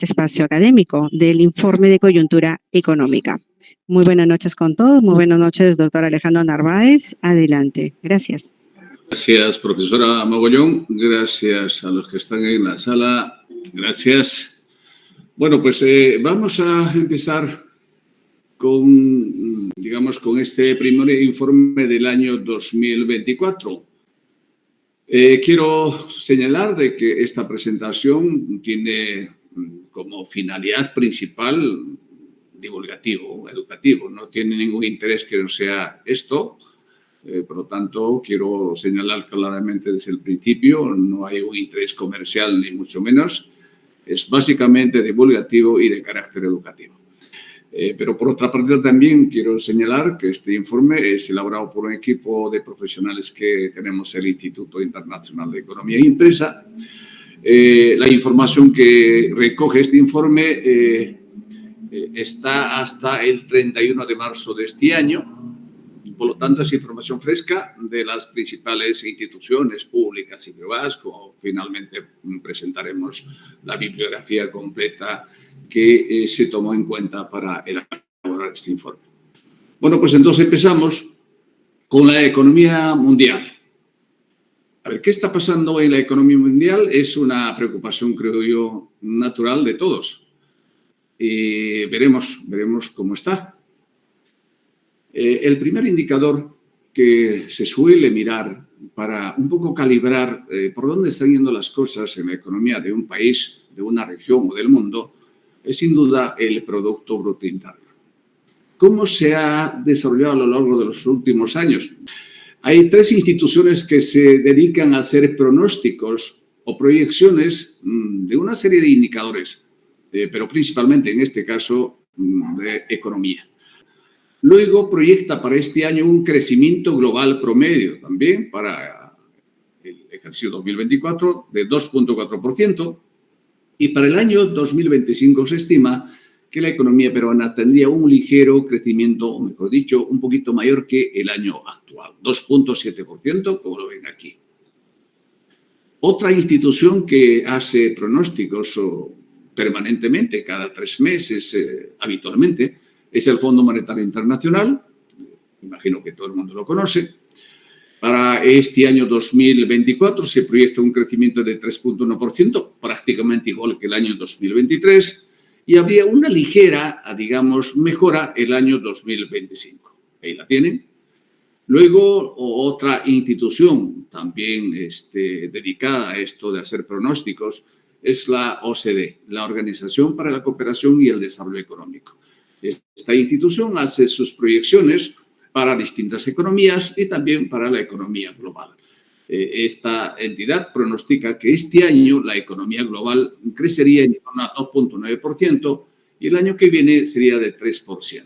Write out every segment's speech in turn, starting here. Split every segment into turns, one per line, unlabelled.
este espacio académico del informe de coyuntura económica. Muy buenas noches con todos. Muy buenas noches, doctor Alejandro Narváez. Adelante. Gracias.
Gracias, profesora Mogollón. Gracias a los que están en la sala. Gracias. Bueno, pues vamos a empezar con este primer informe del año 2024. Quiero señalar de que esta presentación tiene como finalidad principal divulgativo, educativo. No tiene ningún interés que no sea esto. Por lo tanto, quiero señalar claramente desde el principio, no hay un interés comercial ni mucho menos. Es básicamente divulgativo y de carácter educativo. Pero por otra parte también quiero señalar que este informe es elaborado por un equipo de profesionales que tenemos el Instituto Internacional de Economía y Empresa. La información que recoge este informe está hasta el 31 de marzo de este año. Por lo tanto, es información fresca de las principales instituciones públicas y privadas, como finalmente presentaremos la bibliografía completa que se tomó en cuenta para elaborar este informe. Bueno, pues entonces empezamos con la economía mundial. A ver, ¿qué está pasando en la economía mundial? Es una preocupación, creo yo, natural de todos. Y veremos cómo está. El primer indicador que se suele mirar para un poco calibrar por dónde están yendo las cosas en la economía de un país, de una región o del mundo, es sin duda el Producto Bruto Interno. ¿Cómo se ha desarrollado a lo largo de los últimos años? Hay tres instituciones que se dedican a hacer pronósticos o proyecciones de una serie de indicadores, pero principalmente en este caso de economía. Luego proyecta para este año un crecimiento global promedio también para el ejercicio 2024 de 2,4%. Y para el año 2025 se estima que la economía peruana tendría un ligero crecimiento, o mejor dicho, un poquito mayor que el año actual, 2,7%, como lo ven aquí. Otra institución que hace pronósticos permanentemente, cada 3 meses habitualmente, es el Fondo Monetario Internacional. Imagino que todo el mundo lo conoce. Para este año 2024 se proyecta un crecimiento de 3,1%, prácticamente igual que el año 2023, y habría una ligera, digamos, mejora el año 2025. Ahí la tienen. Luego, otra institución también dedicada a esto de hacer pronósticos es la OCDE, la Organización para la Cooperación y el Desarrollo Económico. Esta institución hace sus proyecciones para distintas economías y también para la economía global. Esta entidad pronostica que este año la economía global crecería en torno a 2,9% y el año que viene sería de 3%.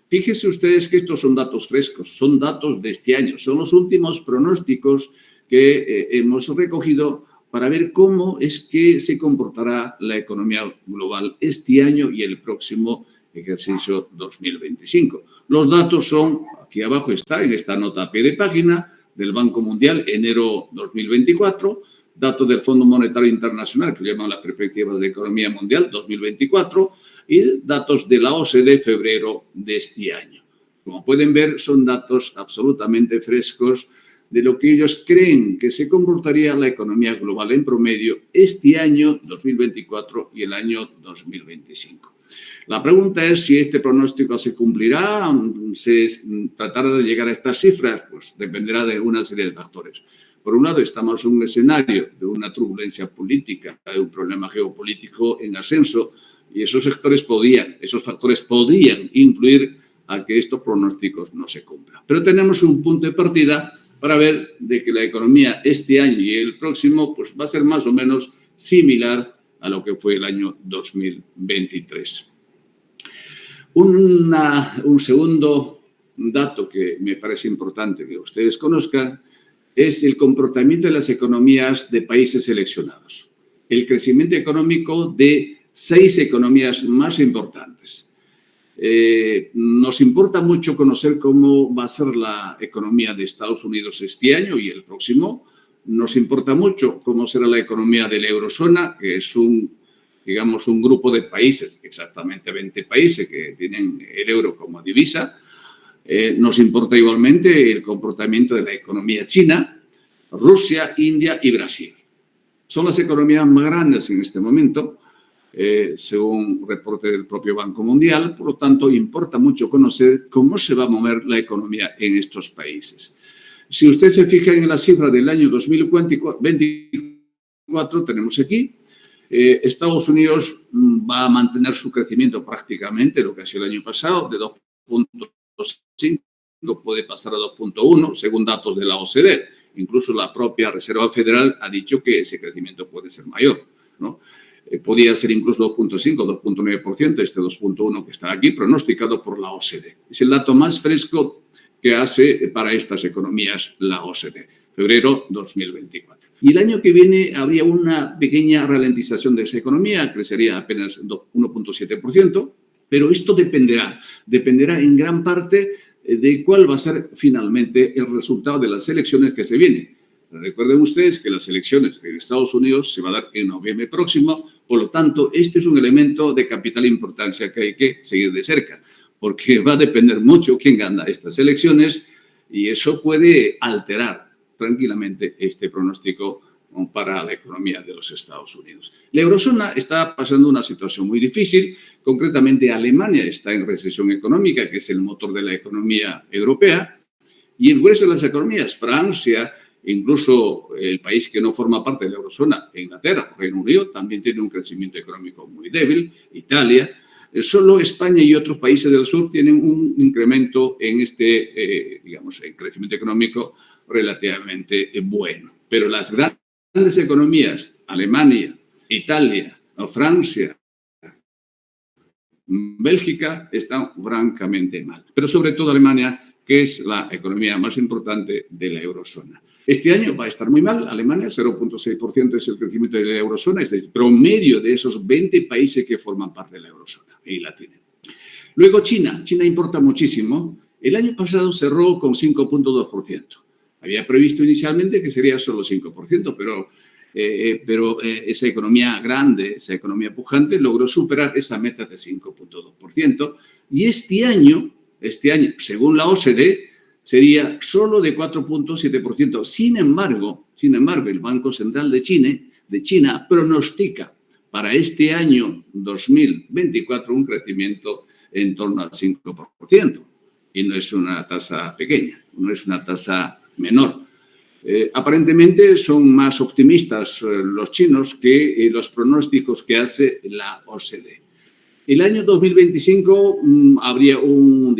Fíjense ustedes que estos son datos frescos, son datos de este año, son los últimos pronósticos que hemos recogido para ver cómo es que se comportará la economía global este año y el próximo ejercicio 2025. Los datos son, aquí abajo está, en esta nota a pie de página del Banco Mundial, enero 2024, datos del Fondo Monetario Internacional, que llaman las perspectivas de economía mundial 2024, y datos de la OCDE, febrero de este año. Como pueden ver, son datos absolutamente frescos de lo que ellos creen que se comportaría la economía global en promedio este año 2024 y el año 2025. La pregunta es si este pronóstico se cumplirá, se tratará de llegar a estas cifras, pues dependerá de una serie de factores. Por un lado, estamos en un escenario de una turbulencia política, de un problema geopolítico en ascenso, y esos factores podrían influir a que estos pronósticos no se cumplan. Pero tenemos un punto de partida para ver de que la economía este año y el próximo pues va a ser más o menos similar a lo que fue el año 2023. Un segundo dato que me parece importante que ustedes conozcan es el comportamiento de las economías de países seleccionados. El crecimiento económico de 6 economías más importantes. Nos importa mucho conocer cómo va a ser la economía de Estados Unidos este año y el próximo. Nos importa mucho cómo será la economía de la eurozona, que es un digamos, un grupo de países, exactamente 20 países que tienen el euro como divisa. Nos importa igualmente el comportamiento de la economía china, Rusia, India y Brasil. Son las economías más grandes en este momento, según un reporte del propio Banco Mundial. Por lo tanto, importa mucho conocer cómo se va a mover la economía en estos países. Si usted se fija en la cifra del año 2024, tenemos aquí, Estados Unidos va a mantener su crecimiento prácticamente lo que ha sido el año pasado, de 2.5, puede pasar a 2.1, según datos de la OCDE. Incluso la propia Reserva Federal ha dicho que ese crecimiento puede ser mayor, ¿no? Podría ser incluso 2.5, 2.9%, este 2.1 que está aquí, pronosticado por la OCDE. Es el dato más fresco que hace para estas economías la OCDE, febrero 2024. Y el año que viene habría una pequeña ralentización de esa economía, crecería apenas 1.7%, pero esto dependerá en gran parte de cuál va a ser finalmente el resultado de las elecciones que se vienen. Recuerden ustedes que las elecciones en Estados Unidos se va a dar en noviembre próximo, por lo tanto, este es un elemento de capital importancia que hay que seguir de cerca, porque va a depender mucho quién gana estas elecciones y eso puede alterar tranquilamente este pronóstico para la economía de los Estados Unidos. La eurozona está pasando una situación muy difícil. Concretamente, Alemania está en recesión económica, que es el motor de la economía europea, y el grueso de las economías, Francia, incluso el país que no forma parte de la eurozona, Inglaterra, Reino Unido, también tiene un crecimiento económico muy débil, Italia. Solo España y otros países del sur tienen un incremento en digamos, en crecimiento económico relativamente bueno. Pero las grandes economías, Alemania, Italia, Francia, Bélgica, están francamente mal. Pero sobre todo Alemania, que es la economía más importante de la eurozona. Este año va a estar muy mal Alemania, 0.6% es el crecimiento de la eurozona, es el promedio de esos 20 países que forman parte de la eurozona, y la tienen. Luego China importa muchísimo. El año pasado cerró con 5.2%. Había previsto inicialmente que sería solo 5%, pero esa economía grande, esa economía pujante, logró superar esa meta de 5.2%. Y este año, según la OCDE, sería solo de 4.7%. Sin embargo, el Banco Central de China pronostica para este año 2024 un crecimiento en torno al 5%. Y no es una tasa pequeña, no es una tasa menor. Aparentemente son más optimistas los chinos que los pronósticos que hace la OCDE. El año 2025 habría un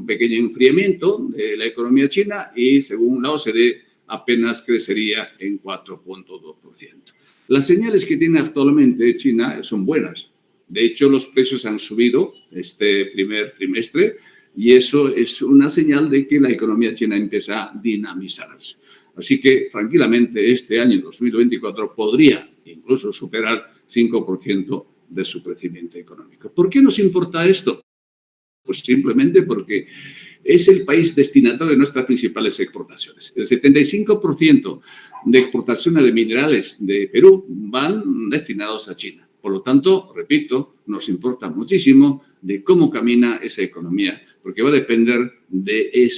pequeño enfriamiento de la economía china y, según la OCDE, apenas crecería en 4.2%. Las señales que tiene actualmente China son buenas. De hecho, los precios han subido este primer trimestre y eso es una señal de que la economía china empieza a dinamizarse. Así que, tranquilamente, este año 2024 podría incluso superar 5% de su crecimiento económico. ¿Por qué nos importa esto? Pues simplemente porque es el país destinatario de nuestras principales exportaciones. El 75% de exportaciones de minerales de Perú van destinados a China. Por lo tanto, repito, nos importa muchísimo de cómo camina esa economía, porque va a depender de el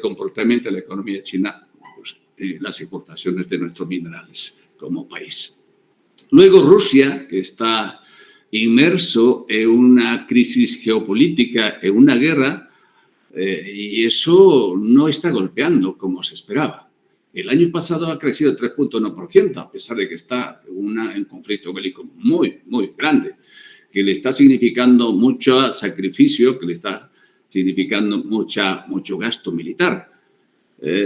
comportamiento de la economía china, pues, las exportaciones de nuestros minerales como país. Luego Rusia, que está inmerso en una crisis geopolítica, en una guerra, y eso no está golpeando como se esperaba. El año pasado ha crecido 3.1%, a pesar de que está en un conflicto bélico muy, muy grande, que le está significando mucho sacrificio, que le está significando mucho gasto militar.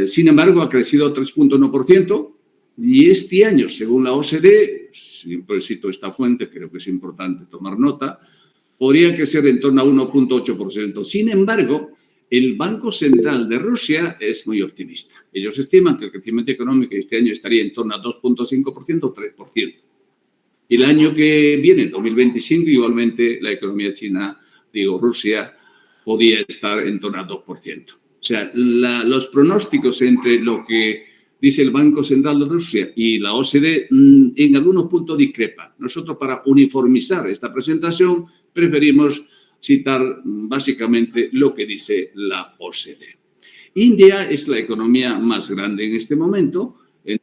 Sin embargo, ha crecido 3.1%. Y este año, según la OCDE, siempre cito esta fuente, creo que es importante tomar nota, podría crecer en torno a 1.8%. Sin embargo, el Banco Central de Rusia es muy optimista. Ellos estiman que el crecimiento económico este año estaría en torno a 2.5% o 3%. Y el año que viene, 2025, igualmente la economía china, Rusia, podría estar en torno a 2%. O sea, los pronósticos entre lo que dice el Banco Central de Rusia y la OCDE en algunos puntos discrepan. Nosotros, para uniformizar esta presentación, preferimos citar básicamente lo que dice la OCDE. India es la economía más grande en este momento en el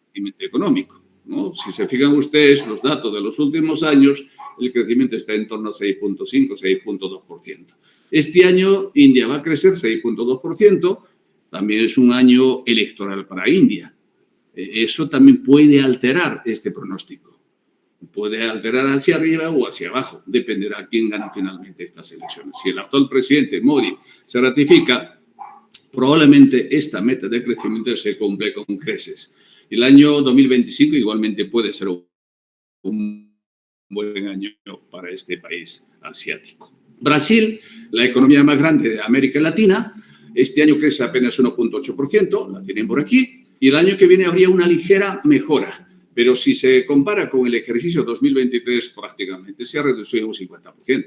crecimiento económico, ¿no? Si se fijan ustedes los datos de los últimos años, el crecimiento está en torno a 6.5, 6.2%. Este año India va a crecer 6.2%, también es un año electoral para India. Eso también puede alterar este pronóstico. Puede alterar hacia arriba o hacia abajo, dependerá quién gana finalmente estas elecciones. Si el actual presidente Modi se ratifica, probablemente esta meta de crecimiento se cumple con creces. El año 2025 igualmente puede ser un buen año para este país asiático. Brasil, la economía más grande de América Latina, este año crece apenas 1.8%, la tienen por aquí, y el año que viene habría una ligera mejora. Pero si se compara con el ejercicio 2023, prácticamente se ha reducido un 50%.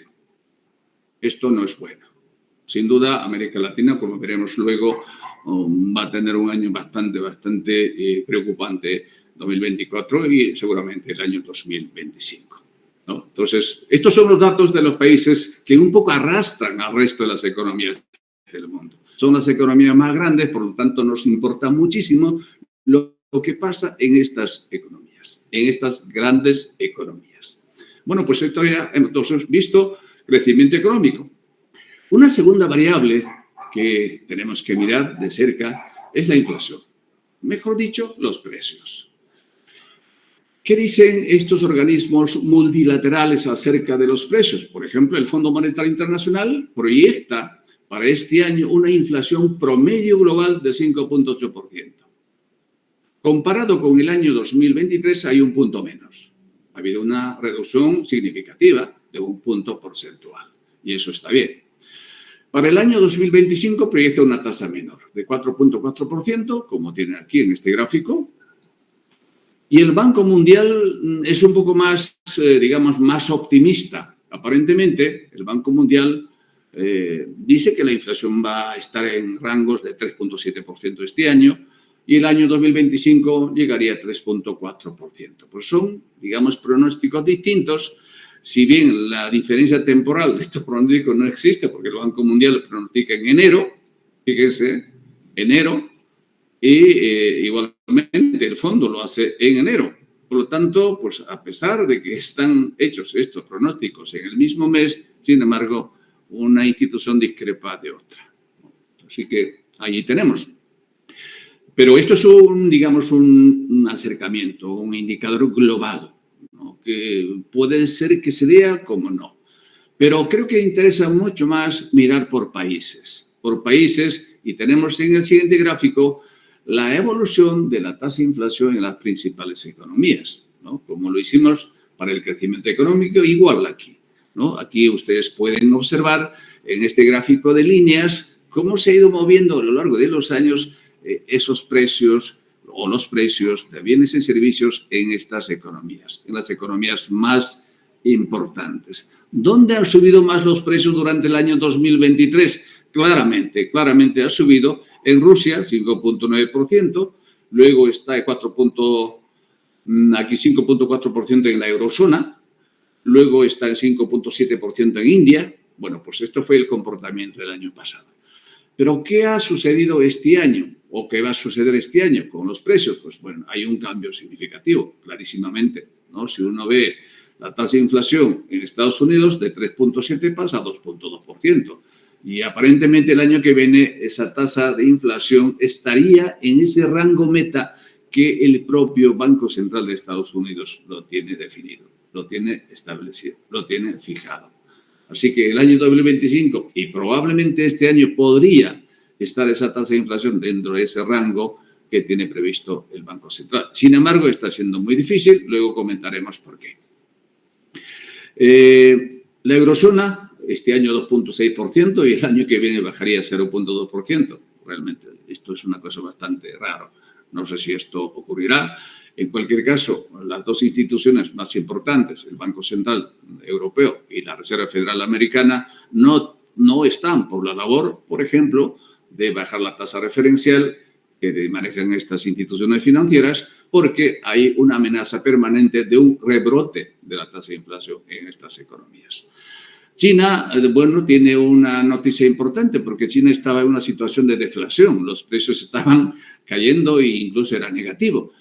Esto no es bueno. Sin duda, América Latina, como veremos luego, va a tener un año bastante preocupante 2024 y seguramente el año 2025, ¿no? Entonces, estos son los datos de los países que un poco arrastran al resto de las economías del mundo. Son las economías más grandes, por lo tanto, nos importa muchísimo lo que pasa en estas economías, en estas grandes economías. Bueno, pues esto ya hemos visto crecimiento económico. Una segunda variable que tenemos que mirar de cerca es la inflación. Mejor dicho, los precios. ¿Qué dicen estos organismos multilaterales acerca de los precios? Por ejemplo, el Fondo Monetario Internacional proyecta para este año una inflación promedio global de 5.8%. Comparado con el año 2023 hay un punto menos. Ha habido una reducción significativa de un punto porcentual y eso está bien. Para el año 2025 proyecta una tasa menor de 4.4%, como tiene aquí en este gráfico. Y el Banco Mundial es un poco más, digamos, más optimista. Aparentemente, el Banco Mundial dice que la inflación va a estar en rangos de 3.7% este año y el año 2025 llegaría a 3.4%. Pues son, digamos, pronósticos distintos. Si bien la diferencia temporal de estos pronósticos no existe, porque el Banco Mundial pronostica en enero, fíjense, enero, y igualmente el fondo lo hace en enero. Por lo tanto, pues a pesar de que están hechos estos pronósticos en el mismo mes, sin embargo, una institución discrepa de otra. Así que allí tenemos. Pero esto es digamos, un acercamiento, un indicador global, ¿no? Que puede ser que se vea como no. Pero creo que interesa mucho más mirar por países, y tenemos en el siguiente gráfico la evolución de la tasa de inflación en las principales economías, ¿no? Como lo hicimos para el crecimiento económico, igual aquí, ¿no? Aquí ustedes pueden observar en este gráfico de líneas cómo se ha ido moviendo a lo largo de los años esos precios o los precios de bienes y servicios en estas economías, en las economías más importantes. ¿Dónde han subido más los precios durante el año 2023? Claramente ha subido en Rusia, 5.9%, luego está aquí 5.4% en la eurozona, luego está en 5.7% en India. Bueno, pues esto fue el comportamiento del año pasado. Pero ¿qué ha sucedido este año? ¿O qué va a suceder este año con los precios? Pues bueno, hay un cambio significativo, clarísimamente, ¿no? Si uno ve la tasa de inflación en Estados Unidos de 3.7 pasa a 2.2%. Y aparentemente el año que viene esa tasa de inflación estaría en ese rango meta que el propio Banco Central de Estados Unidos lo tiene definido, lo tiene establecido, lo tiene fijado. Así que el año 2025 y probablemente este año podría estar esa tasa de inflación dentro de ese rango que tiene previsto el Banco Central. Sin embargo, está siendo muy difícil, luego comentaremos por qué. La eurozona, este año 2.6% y el año que viene bajaría a 0.2%. Realmente esto es una cosa bastante rara. No sé si esto ocurrirá. En cualquier caso, las dos instituciones más importantes, el Banco Central Europeo y la Reserva Federal Americana, no están por la labor, por ejemplo, de bajar la tasa referencial que manejan estas instituciones financieras, porque hay una amenaza permanente de un rebrote de la tasa de inflación en estas economías. China, bueno, tiene una noticia importante porque China estaba en una situación de deflación. Los precios estaban cayendo e incluso era negativo.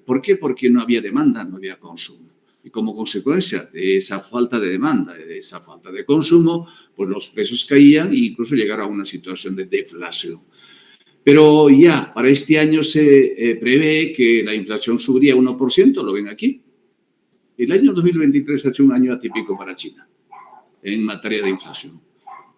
¿Por qué? Porque no había demanda, no había consumo. Y como consecuencia de esa falta de demanda, de esa falta de consumo, pues los precios caían e incluso llegaron a una situación de deflación. Pero ya para este año se prevé que la inflación subiría 1%, lo ven aquí. El año 2023 ha sido un año atípico para China en materia de inflación.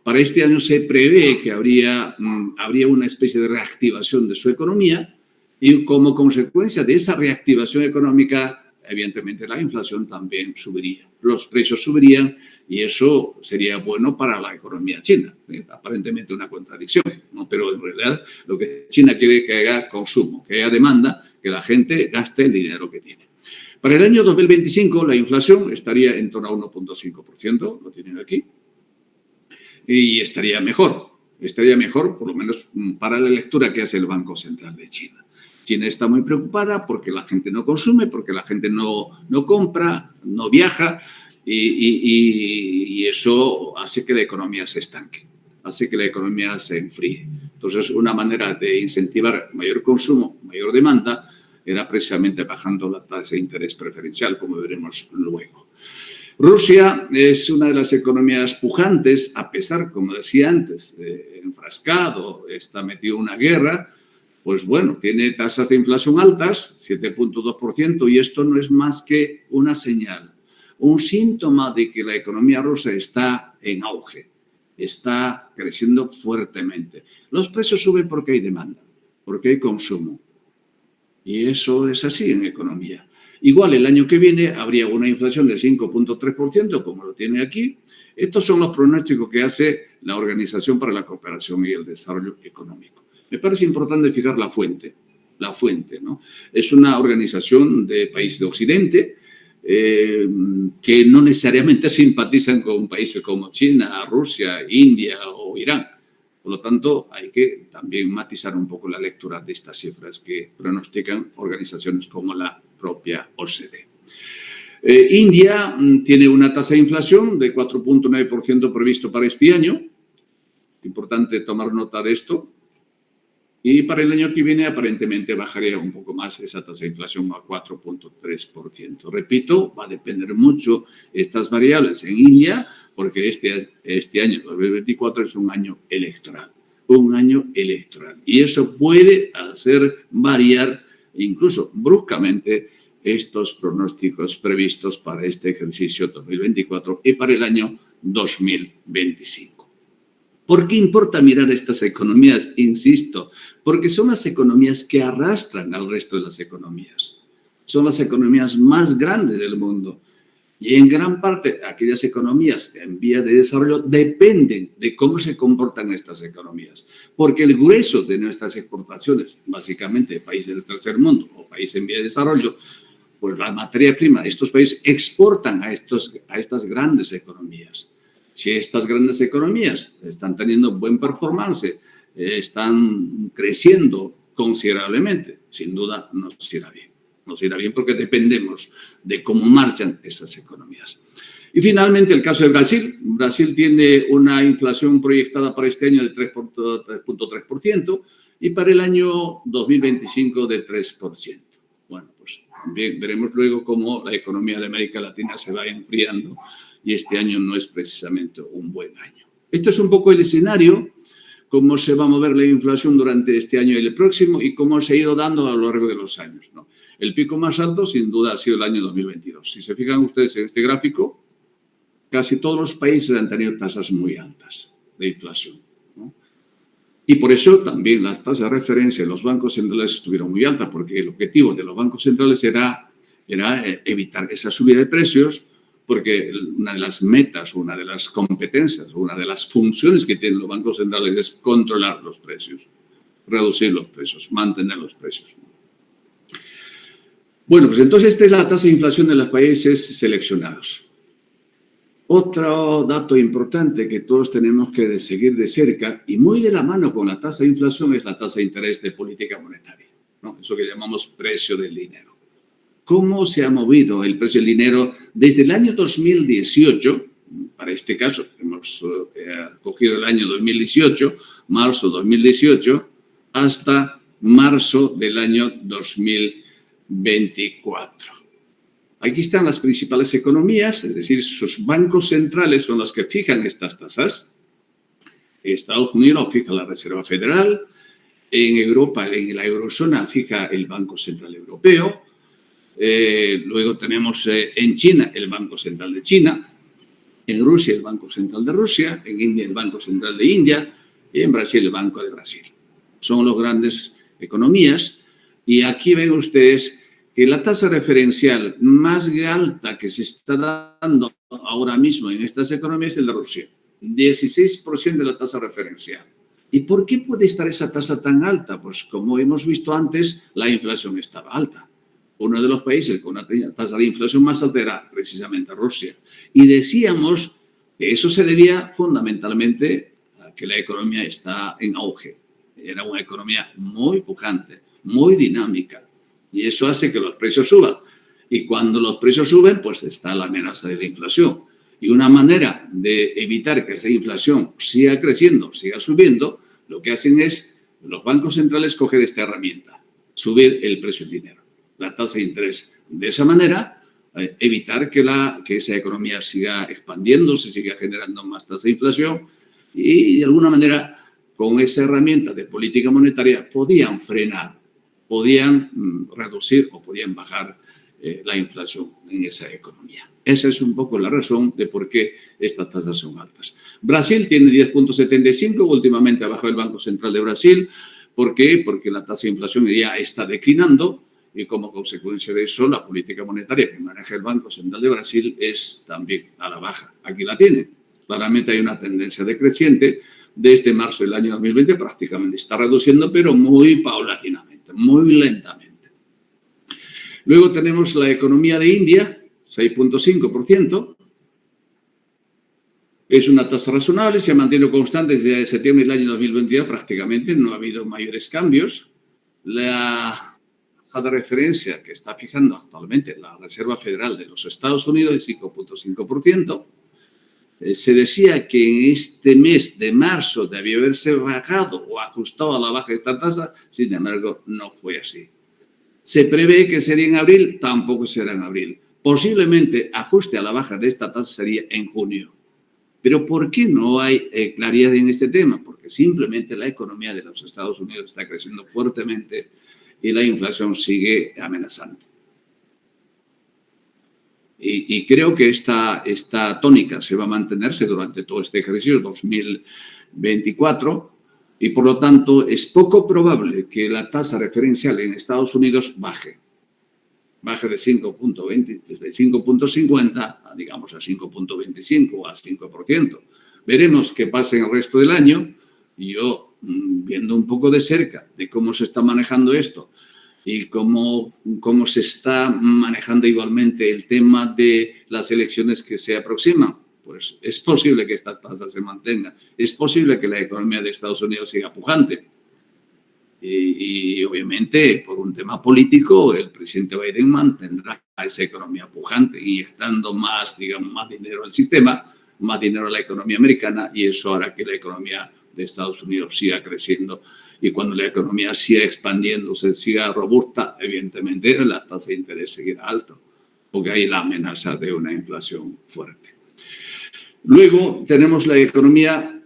Para este año se prevé que habría una especie de reactivación de su economía y como consecuencia de esa reactivación económica, evidentemente la inflación también subiría. Los precios subirían y eso sería bueno para la economía china. Aparentemente una contradicción, ¿no? Pero en realidad lo que China quiere es que haya consumo, que haya demanda, que la gente gaste el dinero que tiene. Para el año 2025 la inflación estaría en torno a 1.5%, lo tienen aquí, y estaría mejor por lo menos para la lectura que hace el Banco Central de China. China está muy preocupada porque la gente no consume, porque la gente no compra, no viaja y eso hace que la economía se estanque, hace que la economía se enfríe. Entonces, una manera de incentivar mayor consumo, mayor demanda, era precisamente bajando la tasa de interés preferencial, como veremos luego. Rusia es una de las economías pujantes, a pesar, como decía antes, de enfrascado, está metido en una guerra. Pues bueno, tiene tasas de inflación altas, 7.2%, y esto no es más que una señal, un síntoma de que la economía rusa está en auge, está creciendo fuertemente. Los precios suben porque hay demanda, porque hay consumo. Y eso es así en economía. Igual el año que viene habría una inflación de 5.3%, como lo tiene aquí. Estos son los pronósticos que hace la Organización para la Cooperación y el Desarrollo Económico. Me parece importante fijar la fuente, ¿no? Es una organización de países de Occidente que no necesariamente simpatizan con países como China, Rusia, India o Irán. Por lo tanto, hay que también matizar un poco la lectura de estas cifras que pronostican organizaciones como la propia OCDE. India tiene una tasa de inflación de 4.9% previsto para este año. Importante tomar nota de esto. Y para el año que viene, aparentemente, bajaría un poco más esa tasa de inflación a 4.3%. Repito, va a depender mucho estas variables en India, porque este año 2024 es un año electoral. Y eso puede hacer variar, incluso bruscamente, estos pronósticos previstos para este ejercicio 2024 y para el año 2025. ¿Por qué importa mirar estas economías? Insisto, porque son las economías que arrastran al resto de las economías. Son las economías más grandes del mundo. Y en gran parte, aquellas economías en vía de desarrollo dependen de cómo se comportan estas economías. Porque el grueso de nuestras exportaciones, básicamente países del tercer mundo o países en vía de desarrollo, pues la materia prima de estos países exportan a estas grandes economías. Si estas grandes economías están teniendo buen performance, están creciendo considerablemente, sin duda nos irá bien. Nos irá bien porque dependemos de cómo marchan esas economías. Y finalmente el caso de Brasil. Brasil tiene una inflación proyectada para este año de 3.3% y para el año 2025 de 3%. Bueno, pues bien, veremos luego cómo la economía de América Latina se va enfriando y este año no es precisamente un buen año. Esto es un poco el escenario, cómo se va a mover la inflación durante este año y el próximo y cómo se ha ido dando a lo largo de los años, ¿no? El pico más alto, sin duda, ha sido el año 2022. Si se fijan ustedes en este gráfico, casi todos los países han tenido tasas muy altas de inflación, ¿no? Y por eso también las tasas de referencia de los bancos centrales estuvieron muy altas, porque el objetivo de los bancos centrales era evitar esa subida de precios, porque una de las metas, una de las competencias, una de las funciones que tienen los bancos centrales es controlar los precios, reducir los precios, mantener los precios. Bueno, pues entonces esta es la tasa de inflación de los países seleccionados. Otro dato importante que todos tenemos que seguir de cerca y muy de la mano con la tasa de inflación es la tasa de interés de política monetaria, ¿no? Eso que llamamos precio del dinero. ¿Cómo se ha movido el precio del dinero desde el año 2018? Para este caso, hemos cogido el año 2018, marzo 2018, hasta marzo del año 2024. Aquí están las principales economías, es decir, sus bancos centrales son los que fijan estas tasas. Estados Unidos fija la Reserva Federal, en Europa, en la eurozona, fija el Banco Central Europeo. Luego tenemos en China el Banco Central de China, en Rusia el Banco Central de Rusia, en India el Banco Central de India y en Brasil el Banco de Brasil. Son las grandes economías y aquí ven ustedes que la tasa referencial más alta que se está dando ahora mismo en estas economías es el de Rusia, 16% de la tasa referencial. ¿Y por qué puede estar esa tasa tan alta? Pues como hemos visto antes, la inflación estaba alta. Uno de los países con una tasa de inflación más alta era precisamente Rusia. Y decíamos que eso se debía fundamentalmente a que la economía está en auge. Era una economía muy pujante, muy dinámica. Y eso hace que los precios suban. Y cuando los precios suben, pues está la amenaza de la inflación. Y una manera de evitar que esa inflación siga creciendo, siga subiendo, lo que hacen es los bancos centrales coger esta herramienta, subir el precio del dinero, la tasa de interés. De esa manera, evitar que esa economía siga expandiéndose, siga generando más tasa de inflación y, de alguna manera, con esa herramienta de política monetaria podían frenar, podían reducir o podían bajar la inflación en esa economía. Esa es un poco la razón de por qué estas tasas son altas. Brasil tiene 10.75, últimamente ha bajado el Banco Central de Brasil. ¿Por qué? Porque la tasa de inflación ya está declinando y como consecuencia de eso la política monetaria que maneja el Banco Central de Brasil es también a la baja. Aquí la tiene. Claramente hay una tendencia decreciente. Desde marzo del año 2020 prácticamente está reduciendo, pero muy paulatinamente, muy lentamente. Luego tenemos la economía de India, 6.5%. Es una tasa razonable, se ha mantenido constante desde septiembre del año 2022 prácticamente, no ha habido mayores cambios. La tasa de referencia que está fijando actualmente la Reserva Federal de los Estados Unidos es 5.5%. Se decía que en este mes de marzo debía haberse bajado o ajustado a la baja esta tasa, sin embargo, no fue así. Se prevé que sería en abril, tampoco será en abril. Posiblemente ajuste a la baja de esta tasa sería en junio. Pero ¿por qué no hay claridad en este tema? Porque simplemente la economía de los Estados Unidos está creciendo fuertemente y la inflación sigue amenazante. Y creo que esta tónica se va a mantenerse durante todo este ejercicio 2024 y por lo tanto es poco probable que la tasa referencial en Estados Unidos baje de 5.20, desde 5.50 a, digamos, a 5.25 o a 5%. Veremos qué pasa en el resto del año y yo, viendo un poco de cerca de cómo se está manejando esto y cómo se está manejando igualmente el tema de las elecciones que se aproximan, pues es posible que esta tasa se mantenga. Es posible que la economía de Estados Unidos siga pujante. Y obviamente, por un tema político, el presidente Biden mantendrá esa economía pujante, inyectando más, digamos, más dinero al sistema, más dinero a la economía americana, y eso hará que la economía de Estados Unidos siga creciendo. Y cuando la economía siga expandiéndose, siga robusta, evidentemente la tasa de interés seguirá alta, porque hay la amenaza de una inflación fuerte. Luego tenemos la economía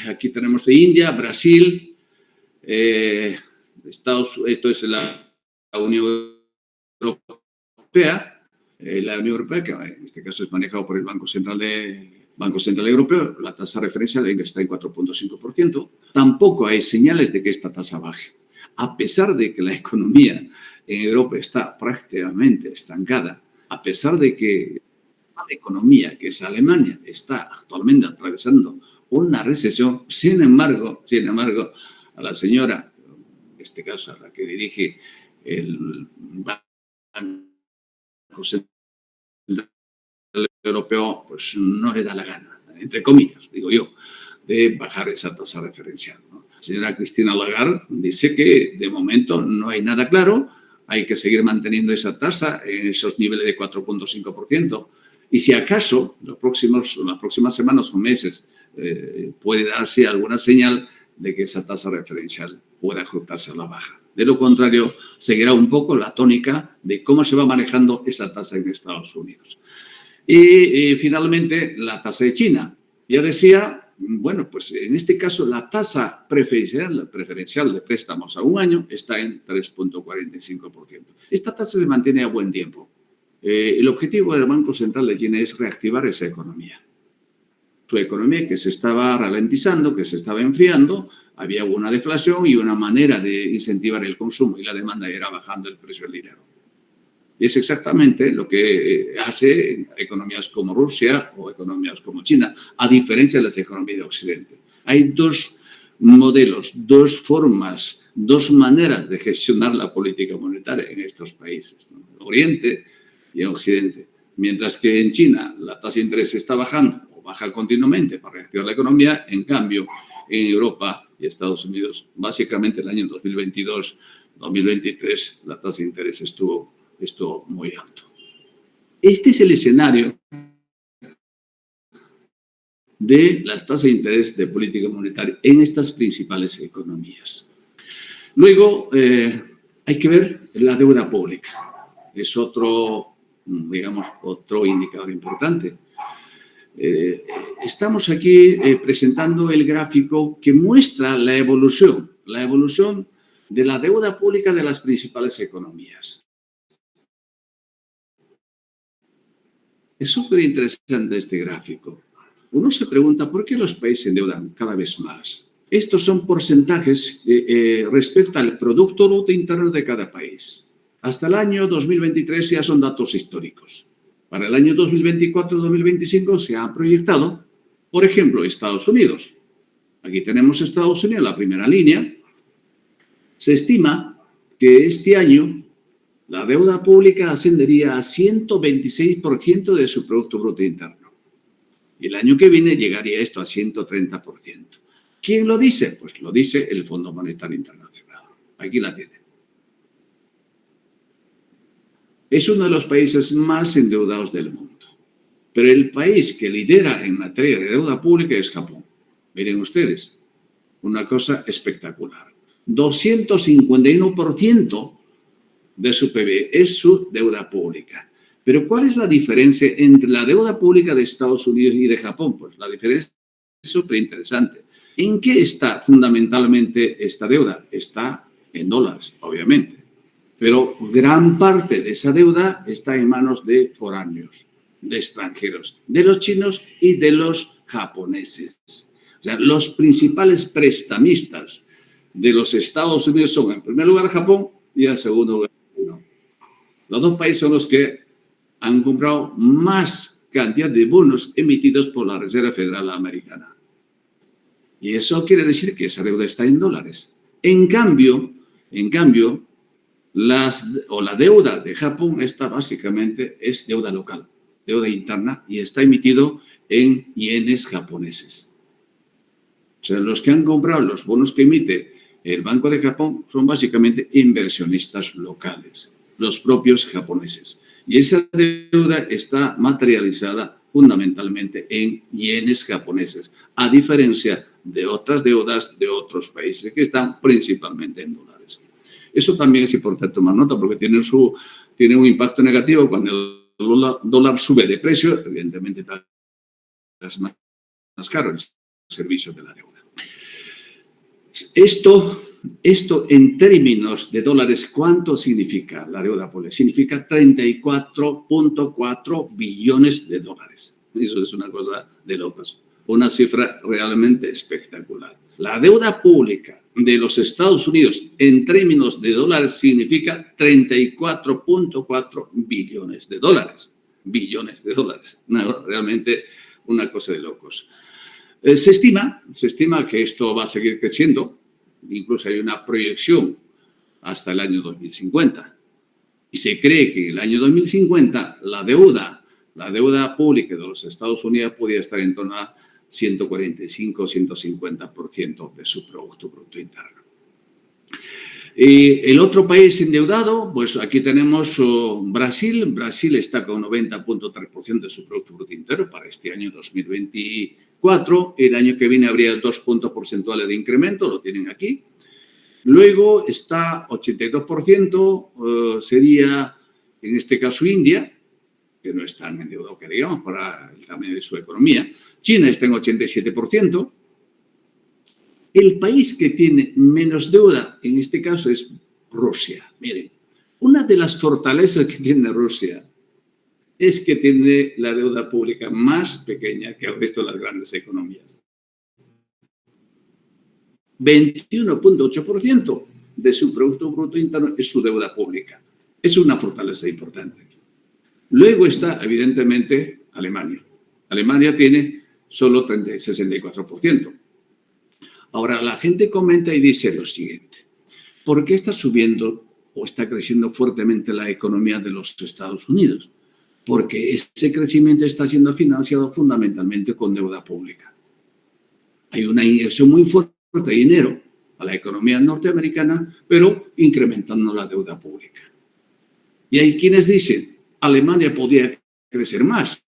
aquí tenemos de India, Brasil, esto es la Unión Europea, la Unión Europea, que en este caso es manejado por el Banco Central Europeo, la tasa referencial está en 4.5%. Tampoco hay señales de que esta tasa baje. A pesar de que la economía en Europa está prácticamente estancada, a pesar de que la economía, que es Alemania, está actualmente atravesando una recesión, sin embargo, a la señora, en este caso a la que dirige el Banco Central Europeo pues, no le da la gana, entre comillas, digo yo, de bajar esa tasa referencial, ¿no? La señora Cristina Lagarde dice que de momento no hay nada claro, hay que seguir manteniendo esa tasa en esos niveles de 4,5%. Y si acaso las próximas semanas o meses puede darse alguna señal de que esa tasa referencial pueda ajustarse a la baja. De lo contrario, seguirá un poco la tónica de cómo se va manejando esa tasa en Estados Unidos. Y finalmente, la tasa de China. Ya decía, bueno, pues en este caso la tasa preferencial de préstamos a un año está en 3,45%. Esta tasa se mantiene a buen tiempo. El objetivo del Banco Central de China es reactivar esa economía. Su economía que se estaba ralentizando, que se estaba enfriando, había una deflación y una manera de incentivar el consumo y la demanda era bajando el precio del dinero. Y es exactamente lo que hace economías como Rusia o economías como China, a diferencia de las economías de Occidente. Hay dos modelos, dos formas, dos maneras de gestionar la política monetaria en estos países, ¿no? En Oriente y en Occidente. Mientras que en China la tasa de interés está bajando o baja continuamente para reactivar la economía, en cambio en Europa y Estados Unidos, básicamente el año 2022-2023, la tasa de interés estuvo muy alto. Este es el escenario de las tasas de interés de política monetaria en estas principales economías. Luego, hay que ver la deuda pública. Es otro indicador importante. Estamos aquí presentando el gráfico que muestra la evolución de la deuda pública de las principales economías. Es súper interesante este gráfico. Uno se pregunta por qué los países se endeudan cada vez más. Estos son porcentajes respecto al Producto Bruto Interno de cada país. Hasta el año 2023 ya son datos históricos. Para el año 2024-2025 se ha proyectado, por ejemplo, Estados Unidos. Aquí tenemos Estados Unidos, la primera línea. Se estima que este año la deuda pública ascendería a 126% de su Producto Bruto Interno. Y el año que viene llegaría esto a 130%. ¿Quién lo dice? Pues lo dice el Fondo Monetario Internacional. Aquí la tiene. Es uno de los países más endeudados del mundo. Pero el país que lidera en materia de deuda pública es Japón. Miren ustedes, una cosa espectacular. 251% de su PIB es su deuda pública. Pero ¿cuál es la diferencia entre la deuda pública de Estados Unidos y de Japón? Pues la diferencia es súper interesante. ¿En qué está fundamentalmente esta deuda? Está en dólares, obviamente. Pero gran parte de esa deuda está en manos de foráneos, de extranjeros, de los chinos y de los japoneses. O sea, los principales prestamistas de los Estados Unidos son, en primer lugar, Japón y en segundo lugar, China. Los dos países son los que han comprado más cantidad de bonos emitidos por la Reserva Federal Americana. Y eso quiere decir que esa deuda está en dólares. En cambio, la deuda de Japón básicamente es deuda local, deuda interna, y está emitido en yenes japoneses. O sea, los que han comprado los bonos que emite el Banco de Japón son básicamente inversionistas locales, los propios japoneses. Y esa deuda está materializada fundamentalmente en yenes japoneses, a diferencia de otras deudas de otros países que están principalmente en dólares. Eso también es importante tomar nota porque tiene un impacto negativo cuando el dólar sube de precio, evidentemente es más caro el servicio de la deuda. Esto en términos de dólares, ¿cuánto significa la deuda pública? Significa 34.4 billones de dólares. Eso es una cosa de locos. Una cifra realmente espectacular. La deuda pública de los Estados Unidos en términos de dólares significa 34.4 billones de dólares. Billones de dólares. Realmente una cosa de locos. Se estima que esto va a seguir creciendo. Incluso hay una proyección hasta el año 2050. Y se cree que en el año 2050 la deuda la deuda pública de los Estados Unidos podía estar en torno a 145-150% de su Producto Bruto Interno. Y el otro país endeudado, pues aquí tenemos Brasil. Brasil está con 90.3% de su Producto Bruto Interno para este año 2024. El año que viene habría 2 puntos porcentuales de incremento, lo tienen aquí. Luego está 82%, sería en este caso India, que no es tan endeudado que digamos para el tamaño de su economía. China está en 87%. El país que tiene menos deuda, en este caso, es Rusia. Miren, una de las fortalezas que tiene Rusia es que tiene la deuda pública más pequeña que el resto de las grandes economías. 21.8% de su Producto Bruto Interno es su deuda pública. Es una fortaleza importante. Luego está, evidentemente, Alemania. Alemania tiene solo 64%. Ahora, la gente comenta y dice lo siguiente. ¿Por qué está subiendo o está creciendo fuertemente la economía de los Estados Unidos? Porque ese crecimiento está siendo financiado fundamentalmente con deuda pública. Hay una inyección muy fuerte de dinero a la economía norteamericana, pero incrementando la deuda pública. Y hay quienes dicen, Alemania podría crecer más.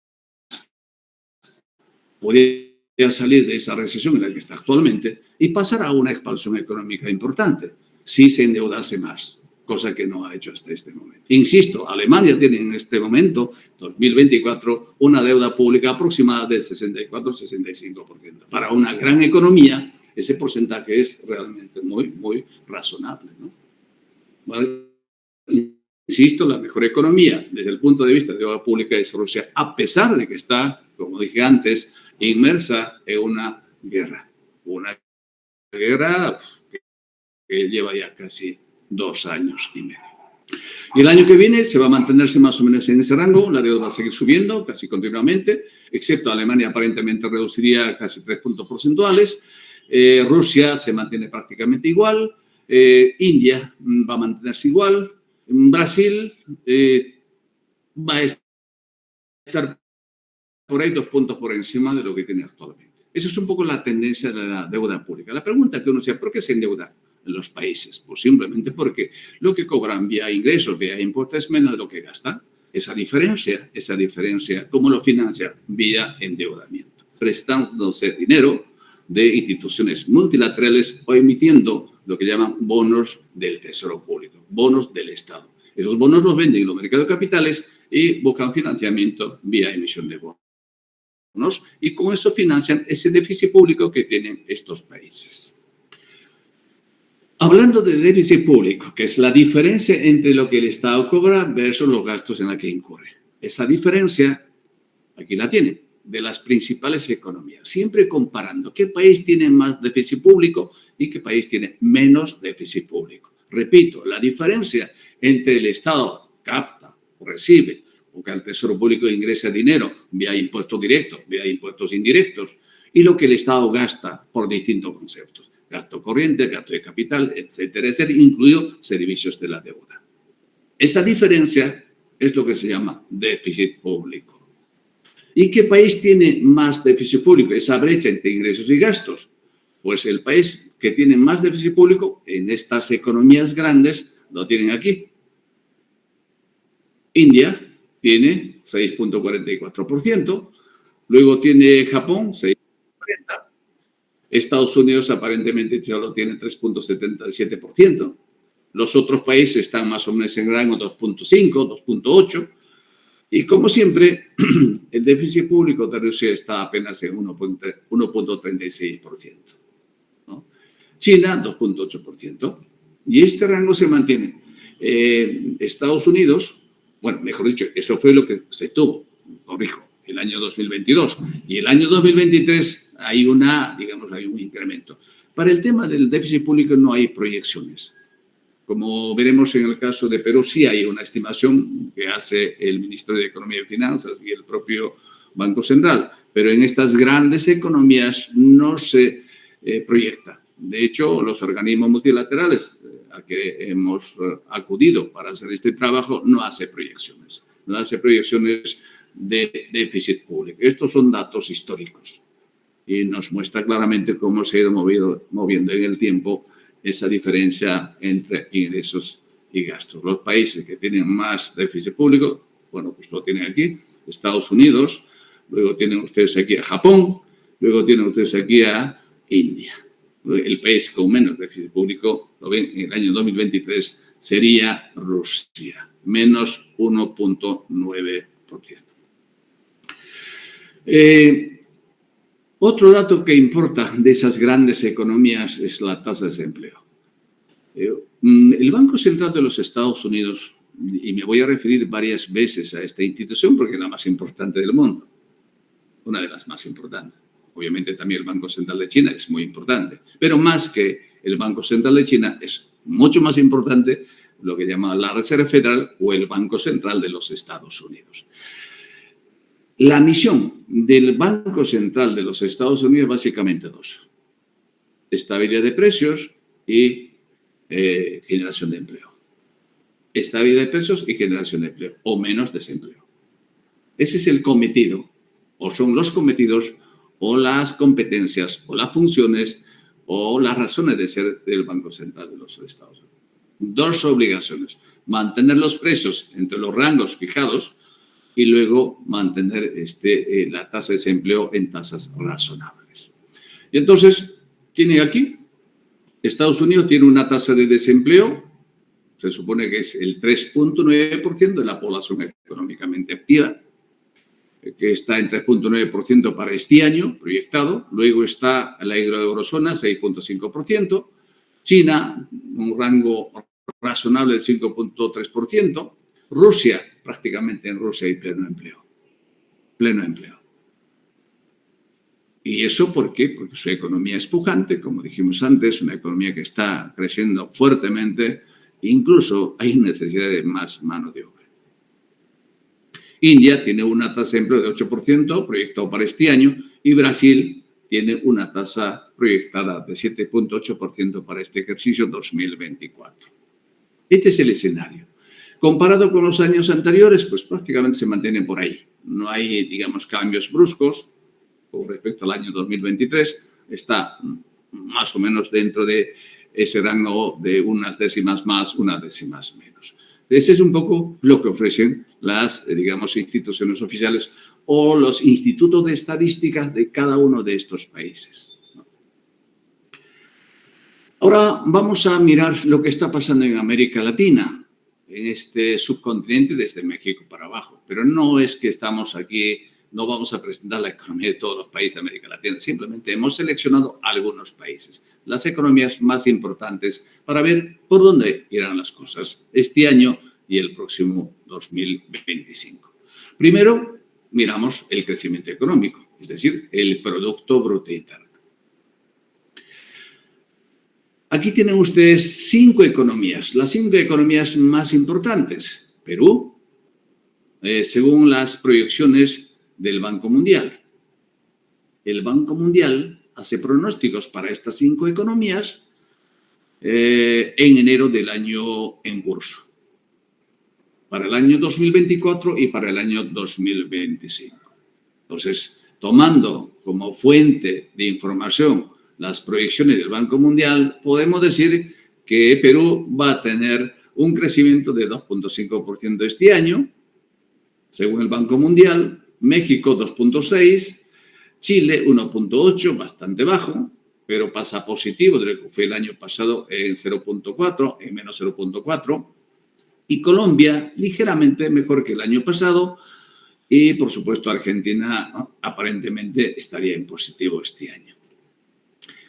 Podría salir de esa recesión en la que está actualmente y pasar a una expansión económica importante si se endeudase más, cosa que no ha hecho hasta este momento. Insisto, Alemania tiene en este momento, 2024, una deuda pública aproximada del 64-65%. Para una gran economía, ese porcentaje es realmente muy, muy razonable, ¿no? Bueno, insisto, la mejor economía desde el punto de vista de deuda pública es Rusia, a pesar de que está, como dije antes, inmersa en una guerra. Una guerra que lleva ya casi 2 años y medio. Y el año que viene se va a mantenerse más o menos en ese rango, la deuda va a seguir subiendo casi continuamente, excepto Alemania aparentemente reduciría casi 3 puntos porcentuales, Rusia se mantiene prácticamente igual, India va a mantenerse igual, Brasil va a estar por ahí 2 puntos por encima de lo que tiene actualmente. Esa es un poco la tendencia de la deuda pública. La pregunta que uno se hace, ¿por qué se endeudan en los países? Pues simplemente porque lo que cobran vía ingresos, vía impuestos, es menos de lo que gastan. Esa diferencia, ¿cómo lo financian? Vía endeudamiento. Prestándose dinero de instituciones multilaterales o emitiendo lo que llaman bonos del Tesoro Público, bonos del Estado. Esos bonos los venden en los mercados de capitales y buscan financiamiento vía emisión de bonos. Y con eso financian ese déficit público que tienen estos países. Hablando de déficit público, que es la diferencia entre lo que el Estado cobra versus los gastos en la que incurre. Esa diferencia, aquí la tienen, de las principales economías, siempre comparando qué país tiene más déficit público y qué país tiene menos déficit público. Repito, la diferencia entre el Estado capta o recibe o que al Tesoro Público ingresa dinero vía impuestos directos, vía impuestos indirectos, y lo que el Estado gasta por distintos conceptos. Gasto corriente, gasto de capital, etcétera, etcétera, incluido servicios de la deuda. Esa diferencia es lo que se llama déficit público. ¿Y qué país tiene más déficit público? Esa brecha entre ingresos y gastos. Pues el país que tiene más déficit público en estas economías grandes lo tienen aquí. India tiene 6.44%, luego tiene Japón, 6.40%, Estados Unidos aparentemente solo tiene 3.77%, los otros países están más o menos en rango 2.5, 2.8%, y como siempre, el déficit público de Rusia está apenas en 1.36%, ¿no? China, 2.8%, y este rango se mantiene. Estados Unidos, bueno, mejor dicho, eso fue lo que se tuvo, corrijo, el año 2022. Y el año 2023 hay un incremento. Para el tema del déficit público no hay proyecciones. Como veremos en el caso de Perú, sí hay una estimación que hace el Ministerio de Economía y Finanzas y el propio Banco Central, pero en estas grandes economías no se proyecta. De hecho, los organismos multilaterales a que hemos acudido para hacer este trabajo no hace proyecciones. No hace proyecciones de déficit público. Estos son datos históricos y nos muestra claramente cómo se ha ido moviendo en el tiempo esa diferencia entre ingresos y gastos. Los países que tienen más déficit público, bueno, pues lo tienen aquí, Estados Unidos, luego tienen ustedes aquí a Japón, luego tienen ustedes aquí a India. El país con menos déficit público, lo ven, en el año 2023 sería Rusia, menos 1,9%. Otro dato que importa de esas grandes economías es la tasa de desempleo. El Banco Central de los Estados Unidos, y me voy a referir varias veces a esta institución porque es la más importante del mundo, una de las más importantes. Obviamente también el Banco Central de China es muy importante, pero más que el Banco Central de China es mucho más importante lo que llama la Reserva Federal o el Banco Central de los Estados Unidos. La misión del Banco Central de los Estados Unidos es básicamente dos: estabilidad de precios y generación de empleo. Estabilidad de precios y generación de empleo, o menos desempleo. Ese es el cometido, o son los cometidos, o las competencias, o las funciones, o las razones de ser del Banco Central de los Estados Unidos. Dos obligaciones: mantener los precios entre los rangos fijados y luego mantener la tasa de desempleo en tasas razonables. Y entonces, tiene aquí, Estados Unidos tiene una tasa de desempleo, se supone que es el 3,9% de la población económicamente activa, que está en 3,9% para este año proyectado. Luego está la eurozona, 6,5%. China, un rango razonable de 5,3%. Rusia, prácticamente en Rusia hay pleno empleo. Pleno empleo. ¿Y eso por qué? Porque su economía es pujante, como dijimos antes, una economía que está creciendo fuertemente, incluso hay necesidad de más mano de obra. India tiene una tasa de empleo de 8% proyectado para este año y Brasil tiene una tasa proyectada de 7,8% para este ejercicio 2024. Este es el escenario. Comparado con los años anteriores, pues prácticamente se mantiene por ahí. No hay, digamos, cambios bruscos con respecto al año 2023. Está más o menos dentro de ese rango de unas décimas más, unas décimas menos. Ese es un poco lo que ofrecen las, digamos, instituciones oficiales o los institutos de estadística de cada uno de estos países. Ahora vamos a mirar lo que está pasando en América Latina, en este subcontinente desde México para abajo. Pero no es que estamos aquí, no vamos a presentar la economía de todos los países de América Latina. Simplemente hemos seleccionado algunos países, las economías más importantes, para ver por dónde irán las cosas este año y el próximo 2025. Primero, miramos el crecimiento económico, es decir, el Producto Bruto Interno. Aquí tienen ustedes 5 economías, las 5 economías más importantes. Perú, según las proyecciones del Banco Mundial. El Banco Mundial hace pronósticos para estas 5 economías en enero del año en curso, para el año 2024 y para el año 2025. Entonces, tomando como fuente de información las proyecciones del Banco Mundial, podemos decir que Perú va a tener un crecimiento de 2,5% este año, según el Banco Mundial. México 2,6%, Chile 1,8%, bastante bajo, pero pasa positivo de lo que fue el año pasado en 0,4%, en menos 0,4%. Y Colombia ligeramente mejor que el año pasado. Y, por supuesto, Argentina aparentemente estaría en positivo este año.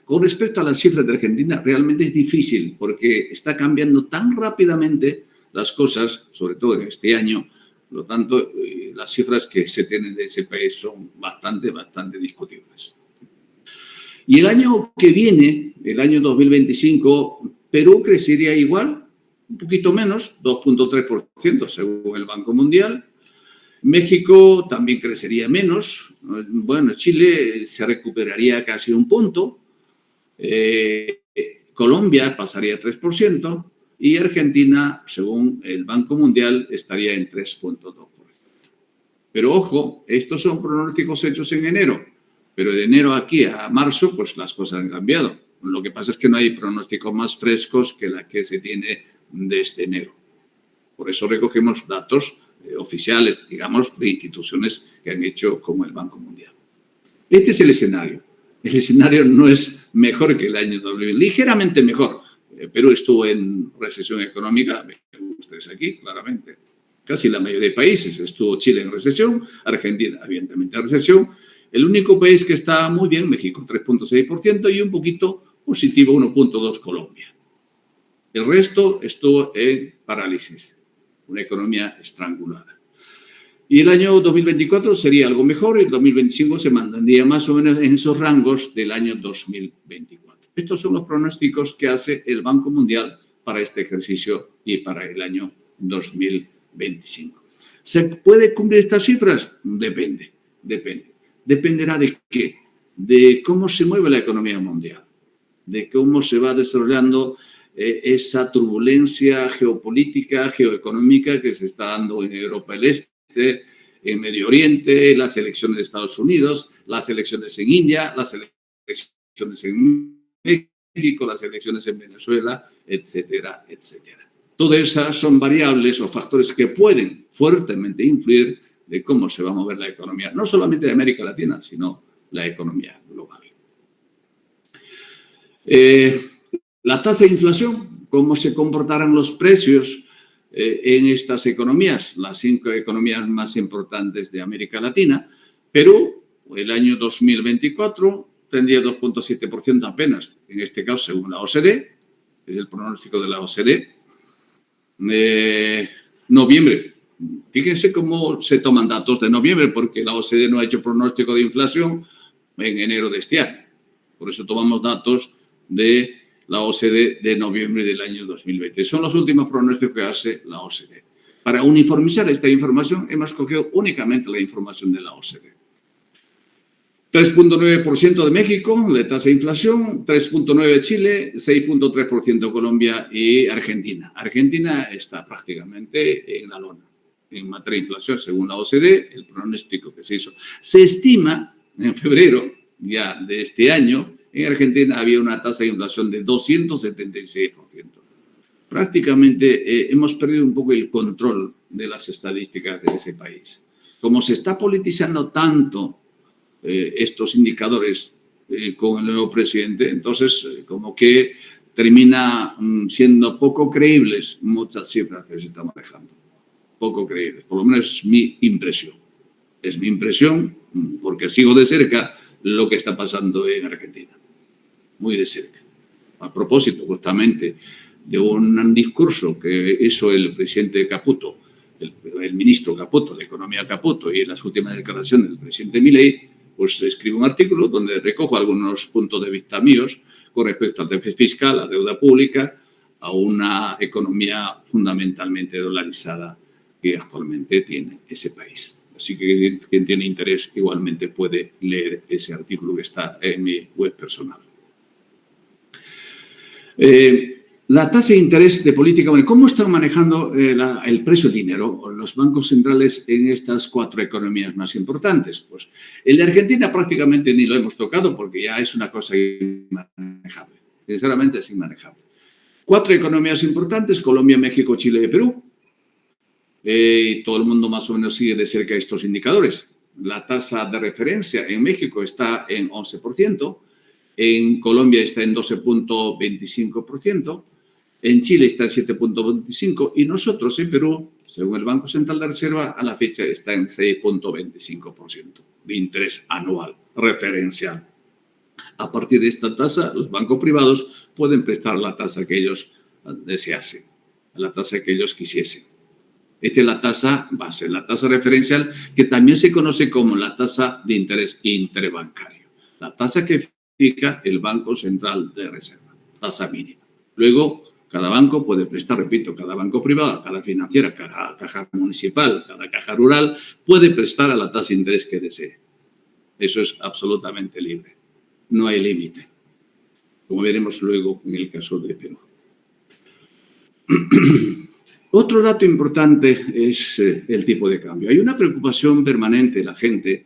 Con respecto a las cifras de Argentina, realmente es difícil porque está cambiando tan rápidamente las cosas, sobre todo en este año. Por lo tanto, las cifras que se tienen de ese país son bastante discutibles. Y el año que viene, el año 2025, Perú crecería igual, un poquito menos, 2,3% según el Banco Mundial. México también crecería menos. Bueno, Chile se recuperaría casi un punto. Colombia pasaría a 3% y Argentina, según el Banco Mundial, estaría en 3,2%. Pero ojo, estos son pronósticos hechos en enero, pero de enero aquí a marzo, pues las cosas han cambiado. Lo que pasa es que no hay pronósticos más frescos que la que se tiene desde enero. Por eso recogemos datos oficiales, digamos, de instituciones que han hecho como el Banco Mundial. Este es el escenario. El escenario no es mejor que el año 2020, ligeramente mejor. Perú estuvo en recesión económica, ven ustedes aquí, claramente. Casi la mayoría de países. Estuvo Chile en recesión, Argentina, evidentemente, en recesión. El único país que está muy bien, México, 3.6%, y un poquito positivo, 1.2%, Colombia. El resto estuvo en parálisis, una economía estrangulada. Y el año 2024 sería algo mejor y el 2025 se mantendría más o menos en esos rangos del año 2024. Estos son los pronósticos que hace el Banco Mundial para este ejercicio y para el año 2025. ¿Se puede cumplir estas cifras? Depende. Dependerá de qué, de cómo se mueve la economía mundial, de cómo se va desarrollando esa turbulencia geopolítica, geoeconómica que se está dando en Europa del Este, en Medio Oriente, las elecciones de Estados Unidos, las elecciones en India, las elecciones en México, las elecciones en Venezuela, etcétera, etcétera. Todas esas son variables o factores que pueden fuertemente influir de cómo se va a mover la economía, no solamente de América Latina, sino la economía global. La tasa de inflación, cómo se comportarán los precios en estas economías, las 5 economías más importantes de América Latina. Perú, el año 2024, tendría 2.7% apenas, en este caso según la OCDE, es el pronóstico de la OCDE. Noviembre, fíjense cómo se toman datos de noviembre, porque la OCDE no ha hecho pronóstico de inflación en enero de este año. Por eso tomamos datos de la OCDE de noviembre del año 2020. Son los últimos pronósticos que hace la OCDE. Para uniformizar esta información, hemos cogido únicamente la información de la OCDE. 3.9% de México, de tasa de inflación, 3.9% Chile, 6.3% Colombia y Argentina. Argentina está prácticamente en la lona en materia de inflación, según la OCDE, el pronóstico que se hizo. Se estima en febrero ya de este año, en Argentina había una tasa de inflación de 276%. Prácticamente hemos perdido un poco el control de las estadísticas de ese país. Como se está politizando tanto estos indicadores con el nuevo presidente, entonces como que termina siendo poco creíbles muchas cifras que se están manejando. Poco creíbles, por lo menos es mi impresión. Es mi impresión porque sigo de cerca lo que está pasando en Argentina. Muy de cerca. A propósito, justamente, de un discurso que hizo el presidente Caputo, el ministro Caputo, de Economía Caputo, y en las últimas declaraciones del presidente Milei, pues escribo un artículo donde recojo algunos puntos de vista míos con respecto al déficit fiscal, a la deuda pública, a una economía fundamentalmente dolarizada que actualmente tiene ese país. Así que quien tiene interés igualmente puede leer ese artículo que está en mi web personal. La tasa de interés de política monetaria. ¿Cómo están manejando el precio del dinero los bancos centrales en estas 4 economías más importantes? Pues el de Argentina prácticamente ni lo hemos tocado porque ya es una cosa inmanejable. Sinceramente es inmanejable. 4 economías importantes: Colombia, México, Chile y Perú. Todo el mundo más o menos sigue de cerca estos indicadores. La tasa de referencia en México está en 11%, en Colombia está en 12.25%, en Chile está en 7.25% y nosotros en Perú, según el Banco Central de Reserva, a la fecha está en 6.25% de interés anual referencial. A partir de esta tasa, los bancos privados pueden prestar la tasa que ellos deseasen, la tasa que ellos quisiesen. Esta es la tasa base, la tasa referencial, que también se conoce como la tasa de interés interbancario. La tasa que fija el Banco Central de Reserva, tasa mínima. Luego, cada banco puede prestar, repito, cada banco privado, cada financiera, cada caja municipal, cada caja rural, puede prestar a la tasa de interés que desee. Eso es absolutamente libre. No hay límite, como veremos luego en el caso de Perú. Otro dato importante es el tipo de cambio. Hay una preocupación permanente de la gente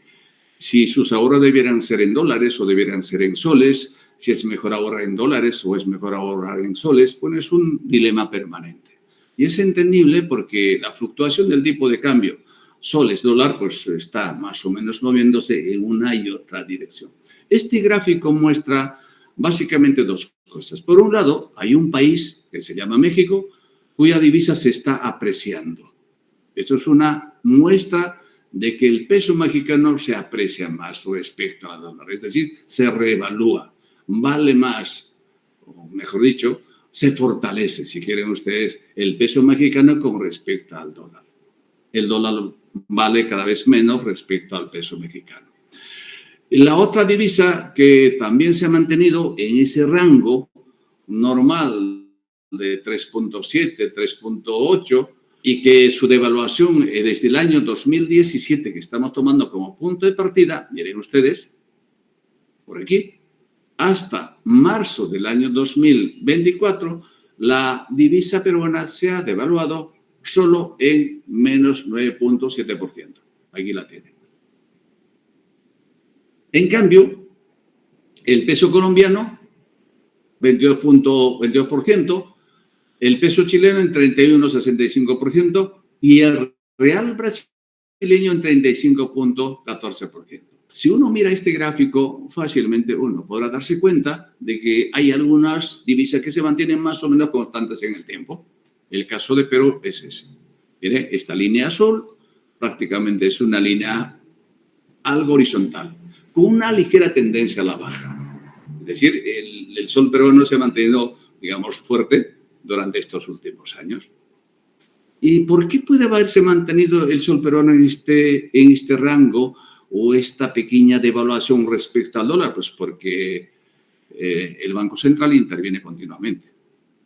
si sus ahorros debieran ser en dólares o debieran ser en soles, si es mejor ahorrar en dólares o es mejor ahorrar en soles. Bueno, es un dilema permanente. Y es entendible porque la fluctuación del tipo de cambio soles-dólar pues está más o menos moviéndose en una y otra dirección. Este gráfico muestra básicamente dos cosas. Por un lado, hay un país que se llama México, cuya divisa se está apreciando. Eso es una muestra de que el peso mexicano se aprecia más respecto al dólar, es decir, se reevalúa, vale más, o mejor dicho, se fortalece, si quieren ustedes, el peso mexicano con respecto al dólar. El dólar vale cada vez menos respecto al peso mexicano. La otra divisa que también se ha mantenido en ese rango normal de 3.7, 3.8 y que su devaluación desde el año 2017 que estamos tomando como punto de partida, miren ustedes, por aquí, hasta marzo del año 2024, la divisa peruana se ha devaluado solo en menos 9.7%. Aquí la tienen. En cambio, el peso colombiano, 22%, el peso chileno en 31,65% y el real brasileño en 35,14%. Si uno mira este gráfico, fácilmente uno podrá darse cuenta de que hay algunas divisas que se mantienen más o menos constantes en el tiempo. El caso de Perú es ese. Mire, esta línea azul prácticamente es una línea algo horizontal, con una ligera tendencia a la baja. Es decir, el sol peruano se ha mantenido, digamos, fuerte durante estos últimos años. ¿Y por qué puede haberse mantenido el sol peruano en este rango o esta pequeña devaluación respecto al dólar? Pues porque el Banco Central interviene continuamente.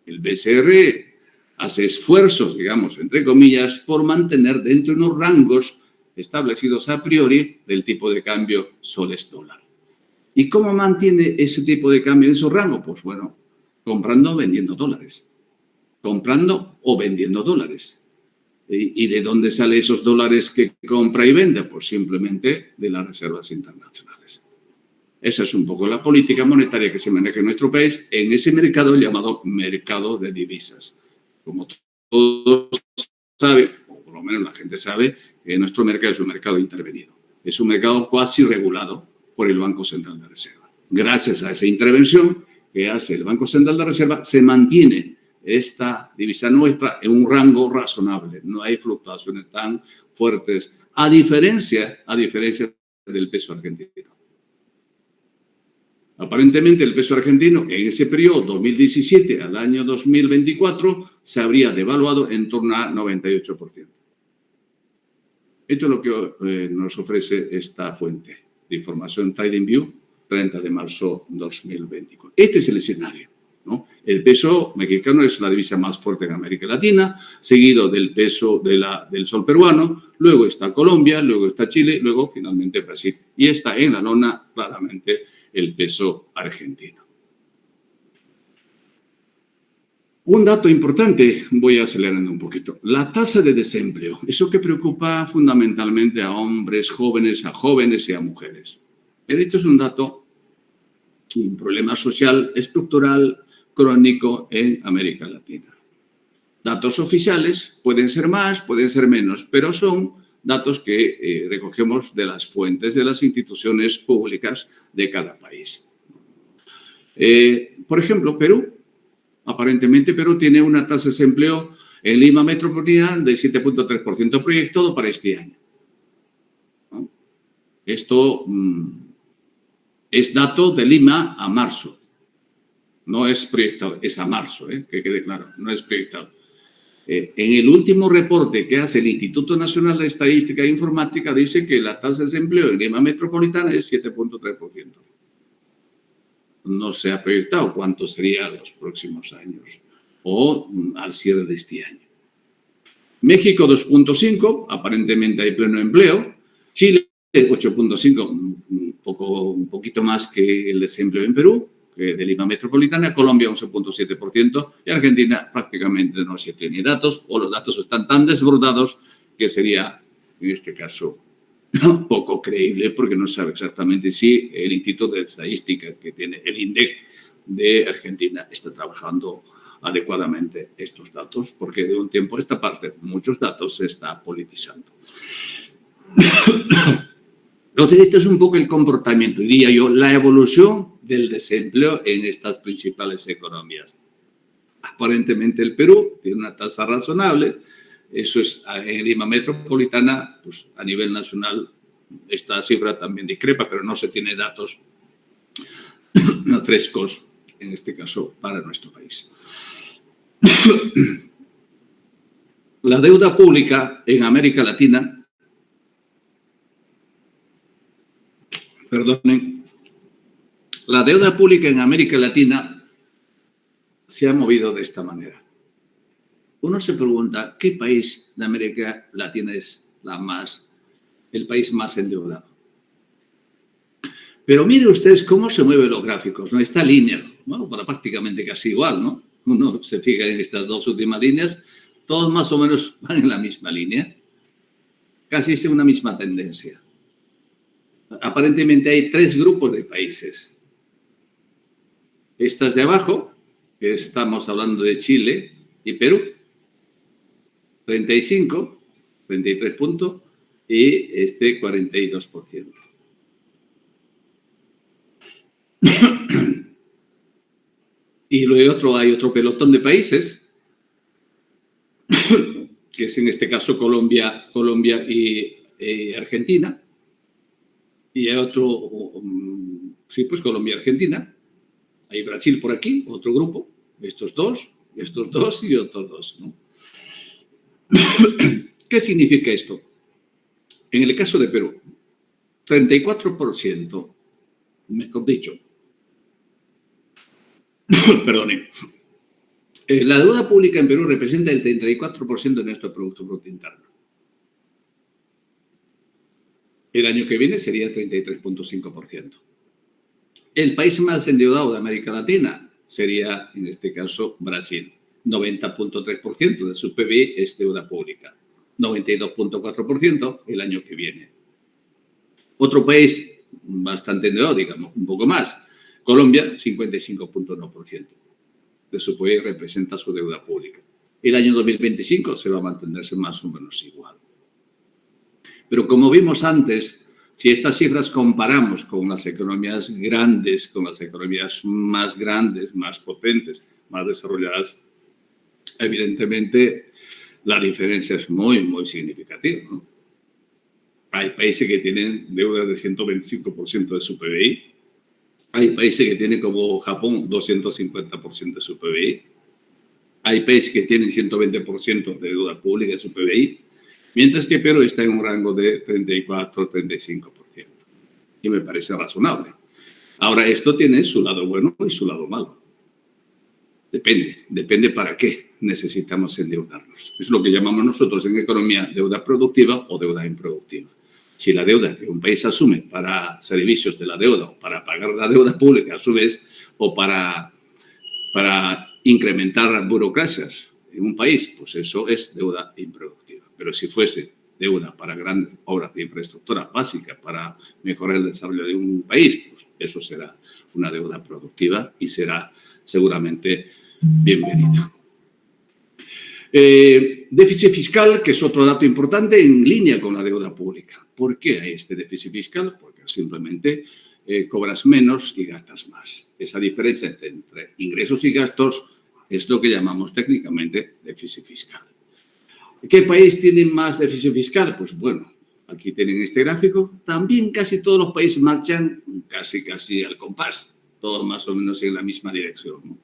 El BCR hace esfuerzos, digamos, entre comillas, por mantener dentro de unos rangos establecidos a priori del tipo de cambio soles-dólar. ¿Y cómo mantiene ese tipo de cambio en su rango? Pues bueno, comprando o vendiendo dólares. Comprando o vendiendo dólares. ¿Y de dónde salen esos dólares que compra y vende? Pues simplemente de las reservas internacionales. Esa es un poco la política monetaria que se maneja en nuestro país en ese mercado llamado mercado de divisas. Como todos saben, o por lo menos la gente sabe, que nuestro mercado es un mercado intervenido. Es un mercado cuasi regulado por el Banco Central de Reserva. Gracias a esa intervención que hace el Banco Central de Reserva, se mantiene esta divisa nuestra en un rango razonable. No hay fluctuaciones tan fuertes, a diferencia del peso argentino. Aparentemente, el peso argentino en ese periodo, 2017 al año 2024, se habría devaluado en torno a 98%. Esto es lo que nos ofrece esta fuente de información TradingView, 30 de marzo 2024. Este es el escenario, ¿no? El peso mexicano es la divisa más fuerte en América Latina, seguido del peso del sol peruano, luego está Colombia, luego está Chile, luego finalmente Brasil. Y está en la lona claramente el peso argentino. Un dato importante, voy acelerando un poquito, la tasa de desempleo, eso que preocupa fundamentalmente a hombres jóvenes y a mujeres. Esto es un dato, un problema social, estructural, crónico en América Latina. Datos oficiales pueden ser más, pueden ser menos, pero son datos que recogemos de las fuentes de las instituciones públicas de cada país. Por ejemplo, Perú. Aparentemente, Perú tiene una tasa de desempleo en Lima metropolitana de 7.3% proyectado para este año, ¿no? Esto es dato de Lima a marzo. No es proyectado, es a marzo, que quede claro, no es proyectado. En el último reporte que hace el Instituto Nacional de Estadística e Informática dice que la tasa de desempleo en Lima metropolitana es 7.3%. No se ha proyectado cuánto sería los próximos años o al cierre de este año. México 2.5, aparentemente hay pleno empleo. Chile 8.5, un poquito más que el desempleo en Perú. de Lima Metropolitana, Colombia 11.7% y Argentina prácticamente no se tiene datos o los datos están tan desbordados que sería, en este caso, poco creíble porque no sabe exactamente si el Instituto de Estadística que tiene el INDEC de Argentina está trabajando adecuadamente estos datos, porque de un tiempo a esta parte muchos datos se está politizando. Entonces, este es un poco el comportamiento, diría yo, la evolución del desempleo en estas principales economías. Aparentemente el Perú tiene una tasa razonable, eso es en Lima Metropolitana, pues a nivel nacional esta cifra también discrepa, pero no se tiene datos frescos, en este caso, para nuestro país. La deuda pública en América Latina, la deuda pública en América Latina se ha movido de esta manera. Uno se pregunta, ¿qué país de América Latina es el país más endeudado? Pero miren ustedes cómo se mueven los gráficos, ¿no? Esta línea, bueno, para prácticamente casi igual, ¿no? Uno se fija en estas dos últimas líneas, todos más o menos van en la misma línea, casi es una misma tendencia. Aparentemente hay tres grupos de países. Estas de abajo, que estamos hablando de Chile y Perú, 35, 33 puntos, y este 42%. Y luego hay otro pelotón de países, que es en este caso Colombia y Argentina. Y hay otro, sí, pues Colombia y Argentina. Hay Brasil por aquí, otro grupo, estos dos y otros dos, ¿no? ¿Qué significa esto? En el caso de Perú, 34%, mejor dicho, perdone, la deuda pública en Perú representa el 34% de nuestro Producto Bruto Interno. El año que viene sería 33.5%. El país más endeudado de América Latina sería, en este caso, Brasil. 90.3% de su PIB es deuda pública. 92.4% el año que viene. Otro país bastante endeudado, digamos, un poco más, Colombia, 55.1% de su PIB representa su deuda pública. El año 2025 se va a mantenerse más o menos igual. Pero como vimos antes, si estas cifras comparamos con las economías grandes, con las economías más grandes, más potentes, más desarrolladas, evidentemente la diferencia es muy, muy significativa, ¿no? Hay países que tienen deuda de 125% de su PBI. Hay países que tienen como Japón 250% de su PBI. Hay países que tienen 120% de deuda pública de su PBI, mientras que Perú está en un rango de 34-35%. Y me parece razonable. Ahora, esto tiene su lado bueno y su lado malo. Depende para qué necesitamos endeudarnos. Es lo que llamamos nosotros en economía deuda productiva o deuda improductiva. Si la deuda que un país asume para servicios de la deuda o para pagar la deuda pública a su vez o para incrementar burocracias en un país, pues eso es deuda improductiva. Pero si fuese deuda para grandes obras de infraestructura básica, para mejorar el desarrollo de un país, pues eso será una deuda productiva y será seguramente bienvenido. Déficit fiscal, que es otro dato importante en línea con la deuda pública. ¿Por qué hay este déficit fiscal? Porque simplemente cobras menos y gastas más. Esa diferencia entre ingresos y gastos es lo que llamamos técnicamente déficit fiscal. ¿Qué país tiene más déficit fiscal? Pues bueno, aquí tienen este gráfico. También casi todos los países marchan casi al compás, todos más o menos en la misma dirección, ¿no?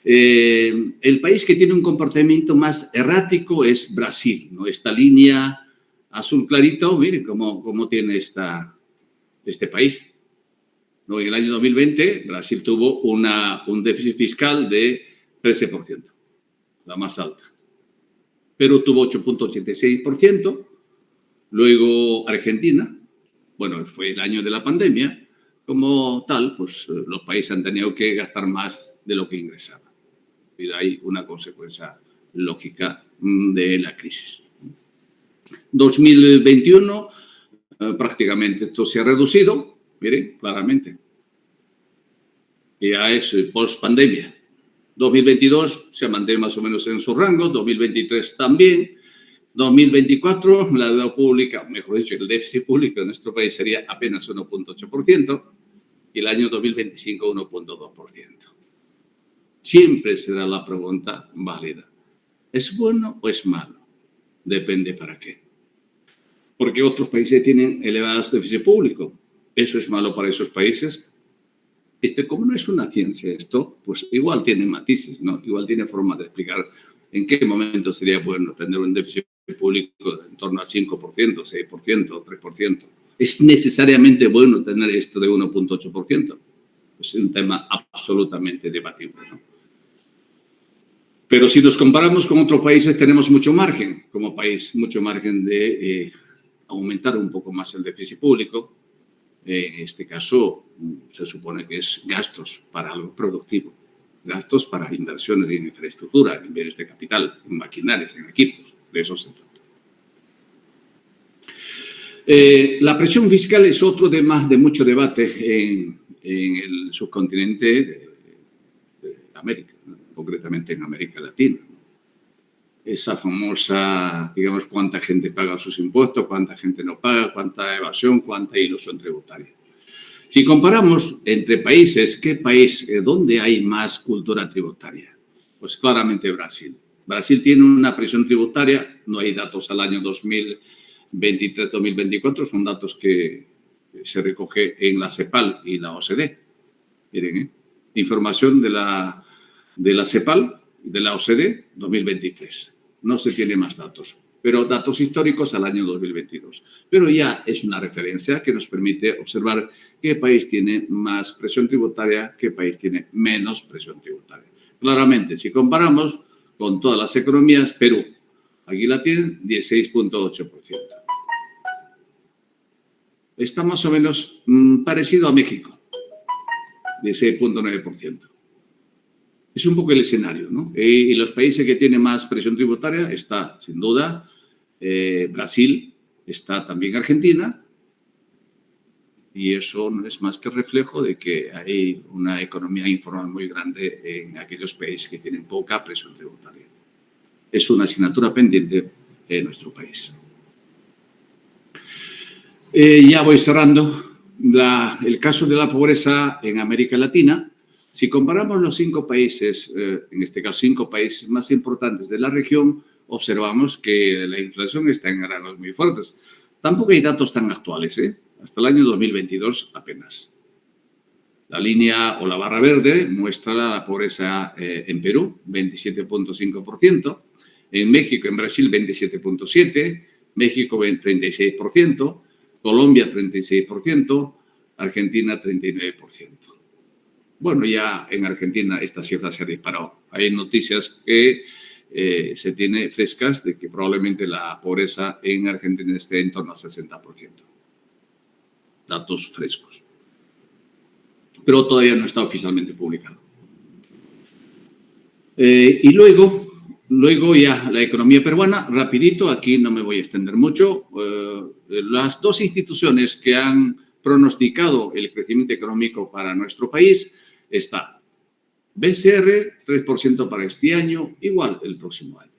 El país que tiene un comportamiento más errático es Brasil, ¿no? Esta línea azul clarito, miren cómo tiene este país, ¿no? En el año 2020, Brasil tuvo un déficit fiscal de 13%, la más alta. Perú tuvo 8.86%, luego Argentina, bueno, fue el año de la pandemia, Como tal, pues los países han tenido que gastar más de lo que ingresaban. Y hay una consecuencia lógica de la crisis. 2021, prácticamente esto se ha reducido, miren, claramente. Ya es post-pandemia. 2022 se mantiene más o menos en su rango, 2023 también. 2024, la deuda pública, mejor dicho, el déficit público en nuestro país sería apenas 1,8% y el año 2025 1,2%. Siempre será la pregunta válida. ¿Es bueno o es malo? Depende para qué. Porque otros países tienen elevados déficit público. ¿Eso es malo para esos países? Como no es una ciencia esto, pues igual tiene matices, ¿no? Igual tiene forma de explicar en qué momento sería bueno tener un déficit público en torno al 5%, 6%, 3%. ¿Es necesariamente bueno tener esto de 1,8%? Es un tema absolutamente debatible, ¿no? Pero si nos comparamos con otros países, tenemos mucho margen como país, mucho margen de aumentar un poco más el déficit público. En este caso, se supone que es gastos para algo productivo, gastos para inversiones en infraestructura, en bienes de capital, en maquinarias, en equipos. De eso se trata. La presión fiscal es otro tema de mucho debate en el subcontinente de América, ¿no? Concretamente en América Latina. Esa famosa, digamos, cuánta gente paga sus impuestos, cuánta gente no paga, cuánta evasión, cuánta ilusión tributaria. Si comparamos entre países, ¿dónde hay más cultura tributaria? Pues claramente Brasil. Brasil tiene una presión tributaria, no hay datos al año 2023-2024, son datos que se recoge en la CEPAL y la OCDE. Miren, información de la CEPAL, de la OCDE, 2023. No se tiene más datos, pero datos históricos al año 2022. Pero ya es una referencia que nos permite observar qué país tiene más presión tributaria, qué país tiene menos presión tributaria. Claramente, si comparamos con todas las economías, Perú, aquí la tienen 16,8%. Está más o menos parecido a México, 16,9%. Es un poco el escenario, ¿no? Y los países que tienen más presión tributaria está, sin duda, Brasil, está también Argentina, y eso no es más que reflejo de que hay una economía informal muy grande en aquellos países que tienen poca presión tributaria. Es una asignatura pendiente en nuestro país. Ya voy cerrando. El caso de la pobreza en América Latina. Si comparamos los 5 países, en este caso 5 países más importantes de la región, observamos que la inflación está en grados muy fuertes. Tampoco hay datos tan actuales, hasta el año 2022 apenas. La línea o la barra verde muestra la pobreza en Perú, 27,5%, en México, en Brasil, 27,7%, México, 36%, Colombia, 36%, Argentina, 39%. Bueno, ya en Argentina esta cifra se ha disparado. Hay noticias que se tiene frescas de que probablemente la pobreza en Argentina esté en torno al 60%. Datos frescos. Pero todavía no está oficialmente publicado. Y luego ya la economía peruana, rapidito, aquí no me voy a extender mucho. Las 2 instituciones que han pronosticado el crecimiento económico para nuestro país está BCR, 3% para este año, igual el próximo año.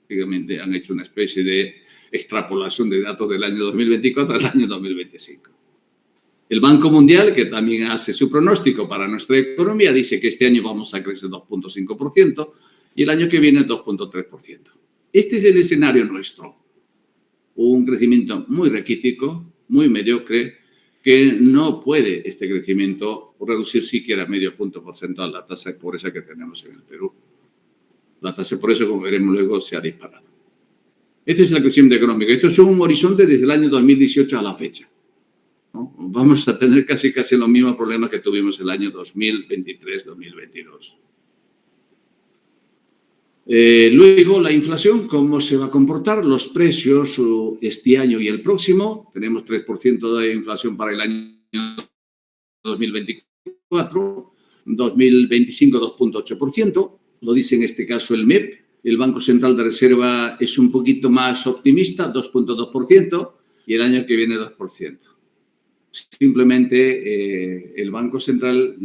Prácticamente han hecho una especie de extrapolación de datos del año 2024 al año 2025. El Banco Mundial, que también hace su pronóstico para nuestra economía, dice que este año vamos a crecer 2,5% y el año que viene 2,3%. Este es el escenario nuestro. Un crecimiento muy raquítico, muy mediocre, que no puede este crecimiento reducir siquiera medio punto porcentual la tasa de pobreza que tenemos en el Perú. La tasa de pobreza, como veremos luego, se ha disparado. Este es el crecimiento económico. Esto es un horizonte desde el año 2018 a la fecha, ¿no? Vamos a tener casi los mismos problemas que tuvimos el año 2023-2022. Luego, la inflación, ¿cómo se va a comportar? Los precios este año y el próximo. Tenemos 3% de inflación para el año 2024, 2025 2,8%, lo dice en este caso el MEP. El Banco Central de Reserva es un poquito más optimista, 2,2%, y el año que viene 2%. Simplemente el Banco Central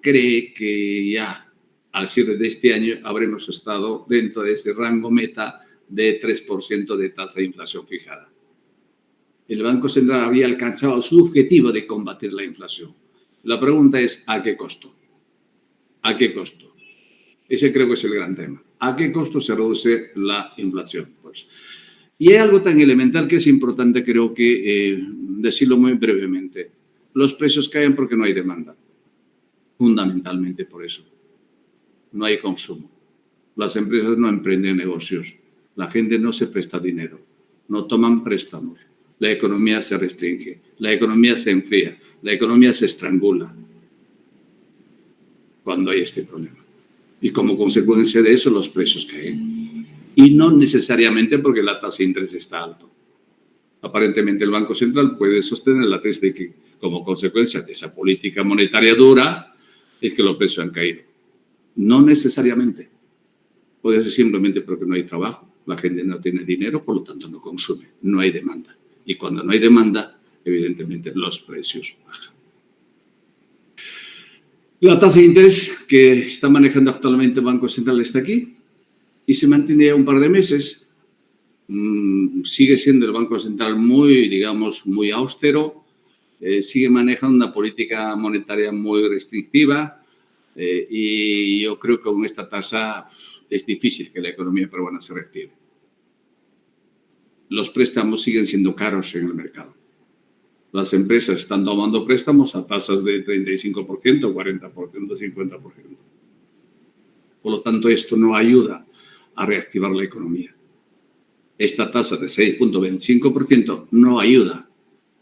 cree que ya al cierre de este año habremos estado dentro de ese rango meta de 3% de tasa de inflación fijada. El Banco Central habría alcanzado su objetivo de combatir la inflación. La pregunta es, ¿a qué costo? ¿A qué costo? Ese creo que es el gran tema. ¿A qué costo se reduce la inflación? Pues, y hay algo tan elemental que es importante, creo que decirlo muy brevemente. Los precios caen porque no hay demanda. Fundamentalmente por eso. No hay consumo. Las empresas no emprenden negocios. La gente no se presta dinero. No toman préstamos. La economía se restringe. La economía se enfría. La economía se estrangula cuando hay este problema. Y como consecuencia de eso, los precios caen. Y no necesariamente porque la tasa de interés está alta. Aparentemente el Banco Central puede sostener la tesis de que como consecuencia de esa política monetaria dura es que los precios han caído. No necesariamente. Puede ser simplemente porque no hay trabajo, la gente no tiene dinero, por lo tanto no consume, no hay demanda. Y cuando no hay demanda, evidentemente los precios bajan. La tasa de interés que está manejando actualmente el Banco Central está aquí y se mantiene ya un par de meses. Sigue siendo el Banco Central muy, digamos, muy austero, sigue manejando una política monetaria muy restrictiva y yo creo que con esta tasa es difícil que la economía peruana se reactive. Los préstamos siguen siendo caros en el mercado. Las empresas están tomando préstamos a tasas de 35%, 40%, 50%. Por lo tanto, esto no ayuda a reactivar la economía. Esta tasa de 6,25% no ayuda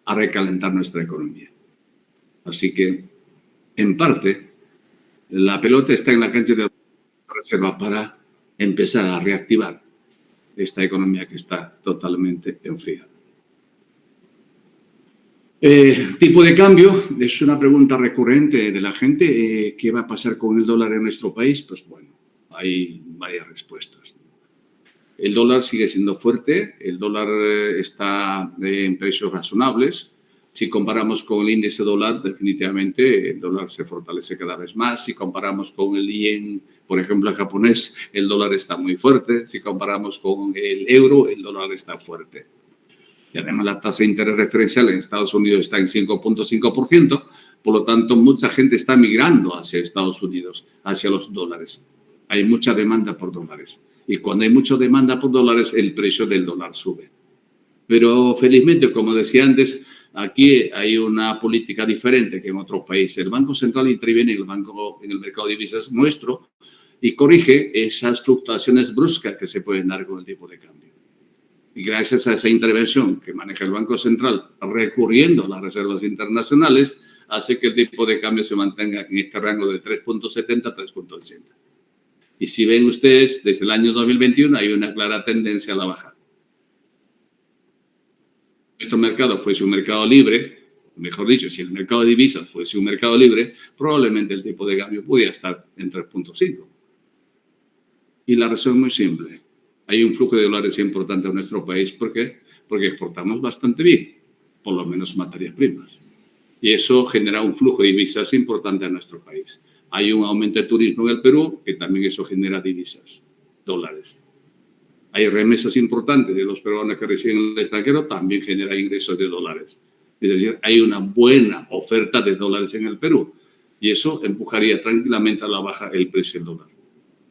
a recalentar nuestra economía. Así que, en parte, la pelota está en la cancha de la Reserva para empezar a reactivar esta economía que está totalmente enfriada. Tipo de cambio, es una pregunta recurrente de la gente. ¿Qué va a pasar con el dólar en nuestro país? Pues bueno, hay varias respuestas. El dólar sigue siendo fuerte, el dólar está en precios razonables. Si comparamos con el índice dólar, definitivamente el dólar se fortalece cada vez más. Si comparamos con el yen, por ejemplo, el japonés, el dólar está muy fuerte. Si comparamos con el euro, el dólar está fuerte. Y además la tasa de interés referencial en Estados Unidos está en 5,5%, por lo tanto mucha gente está migrando hacia Estados Unidos, hacia los dólares. Hay mucha demanda por dólares y cuando hay mucha demanda por dólares el precio del dólar sube. Pero felizmente, como decía antes, aquí hay una política diferente que en otros países. El Banco Central interviene en el mercado de divisas nuestro y corrige esas fluctuaciones bruscas que se pueden dar con el tipo de cambio. Y gracias a esa intervención que maneja el Banco Central recurriendo a las reservas internacionales, hace que el tipo de cambio se mantenga en este rango de 3,70 a 3,80. Y si ven ustedes, desde el año 2021 hay una clara tendencia a la baja. Si nuestro mercado fuese un mercado libre, mejor dicho, si el mercado de divisas fuese un mercado libre, probablemente el tipo de cambio pudiera estar en 3,5. Y la razón es muy simple. Hay un flujo de dólares importante a nuestro país. ¿Por qué? Porque exportamos bastante bien, por lo menos materias primas. Y eso genera un flujo de divisas importante a nuestro país. Hay un aumento de turismo en el Perú, que también eso genera divisas, dólares. Hay remesas importantes de los peruanos que residen en el extranjero, también genera ingresos de dólares. Es decir, hay una buena oferta de dólares en el Perú. Y eso empujaría tranquilamente a la baja el precio del dólar.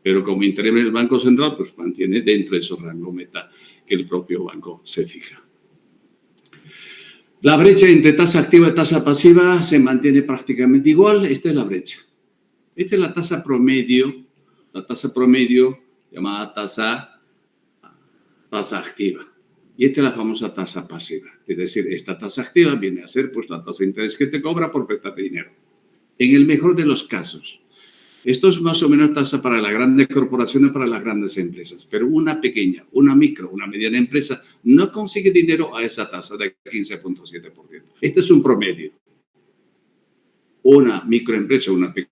Pero como interviene el Banco Central, pues mantiene dentro de esos rangos meta que el propio banco se fija. La brecha entre tasa activa y tasa pasiva se mantiene prácticamente igual. Esta es la brecha. Esta es la tasa promedio llamada tasa activa. Y esta es la famosa tasa pasiva. Es decir, esta tasa activa viene a ser pues, la tasa de interés que te cobra por prestarte dinero. En el mejor de los casos. Esto es más o menos tasa para las grandes corporaciones, para las grandes empresas. Pero una pequeña, una micro, una mediana empresa no consigue dinero a esa tasa de 15,7%. Este es un promedio. Una microempresa, una pequeña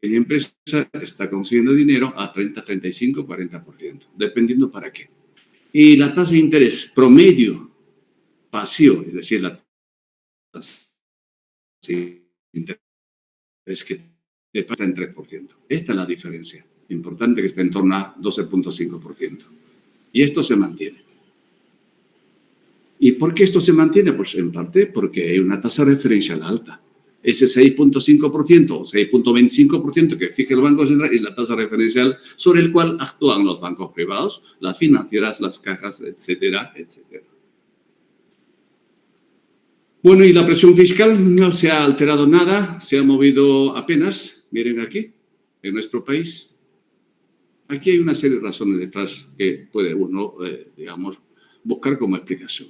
empresa está consiguiendo dinero a 30, 35, 40%, dependiendo para qué. Y la tasa de interés promedio pasivo, es decir, la tasa de interés que está en 3%. Esta es la diferencia. Importante que esté en torno a 12,5%. Y esto se mantiene. ¿Y por qué esto se mantiene? Pues en parte porque hay una tasa referencial alta. Ese 6,5% o 6,25% que fija el Banco Central es la tasa referencial sobre el cual actúan los bancos privados, las financieras, las cajas, etcétera, etcétera. Bueno, y la presión fiscal no se ha alterado nada, se ha movido apenas. Miren aquí, en nuestro país. Aquí hay una serie de razones detrás que puede uno, digamos, buscar como explicación.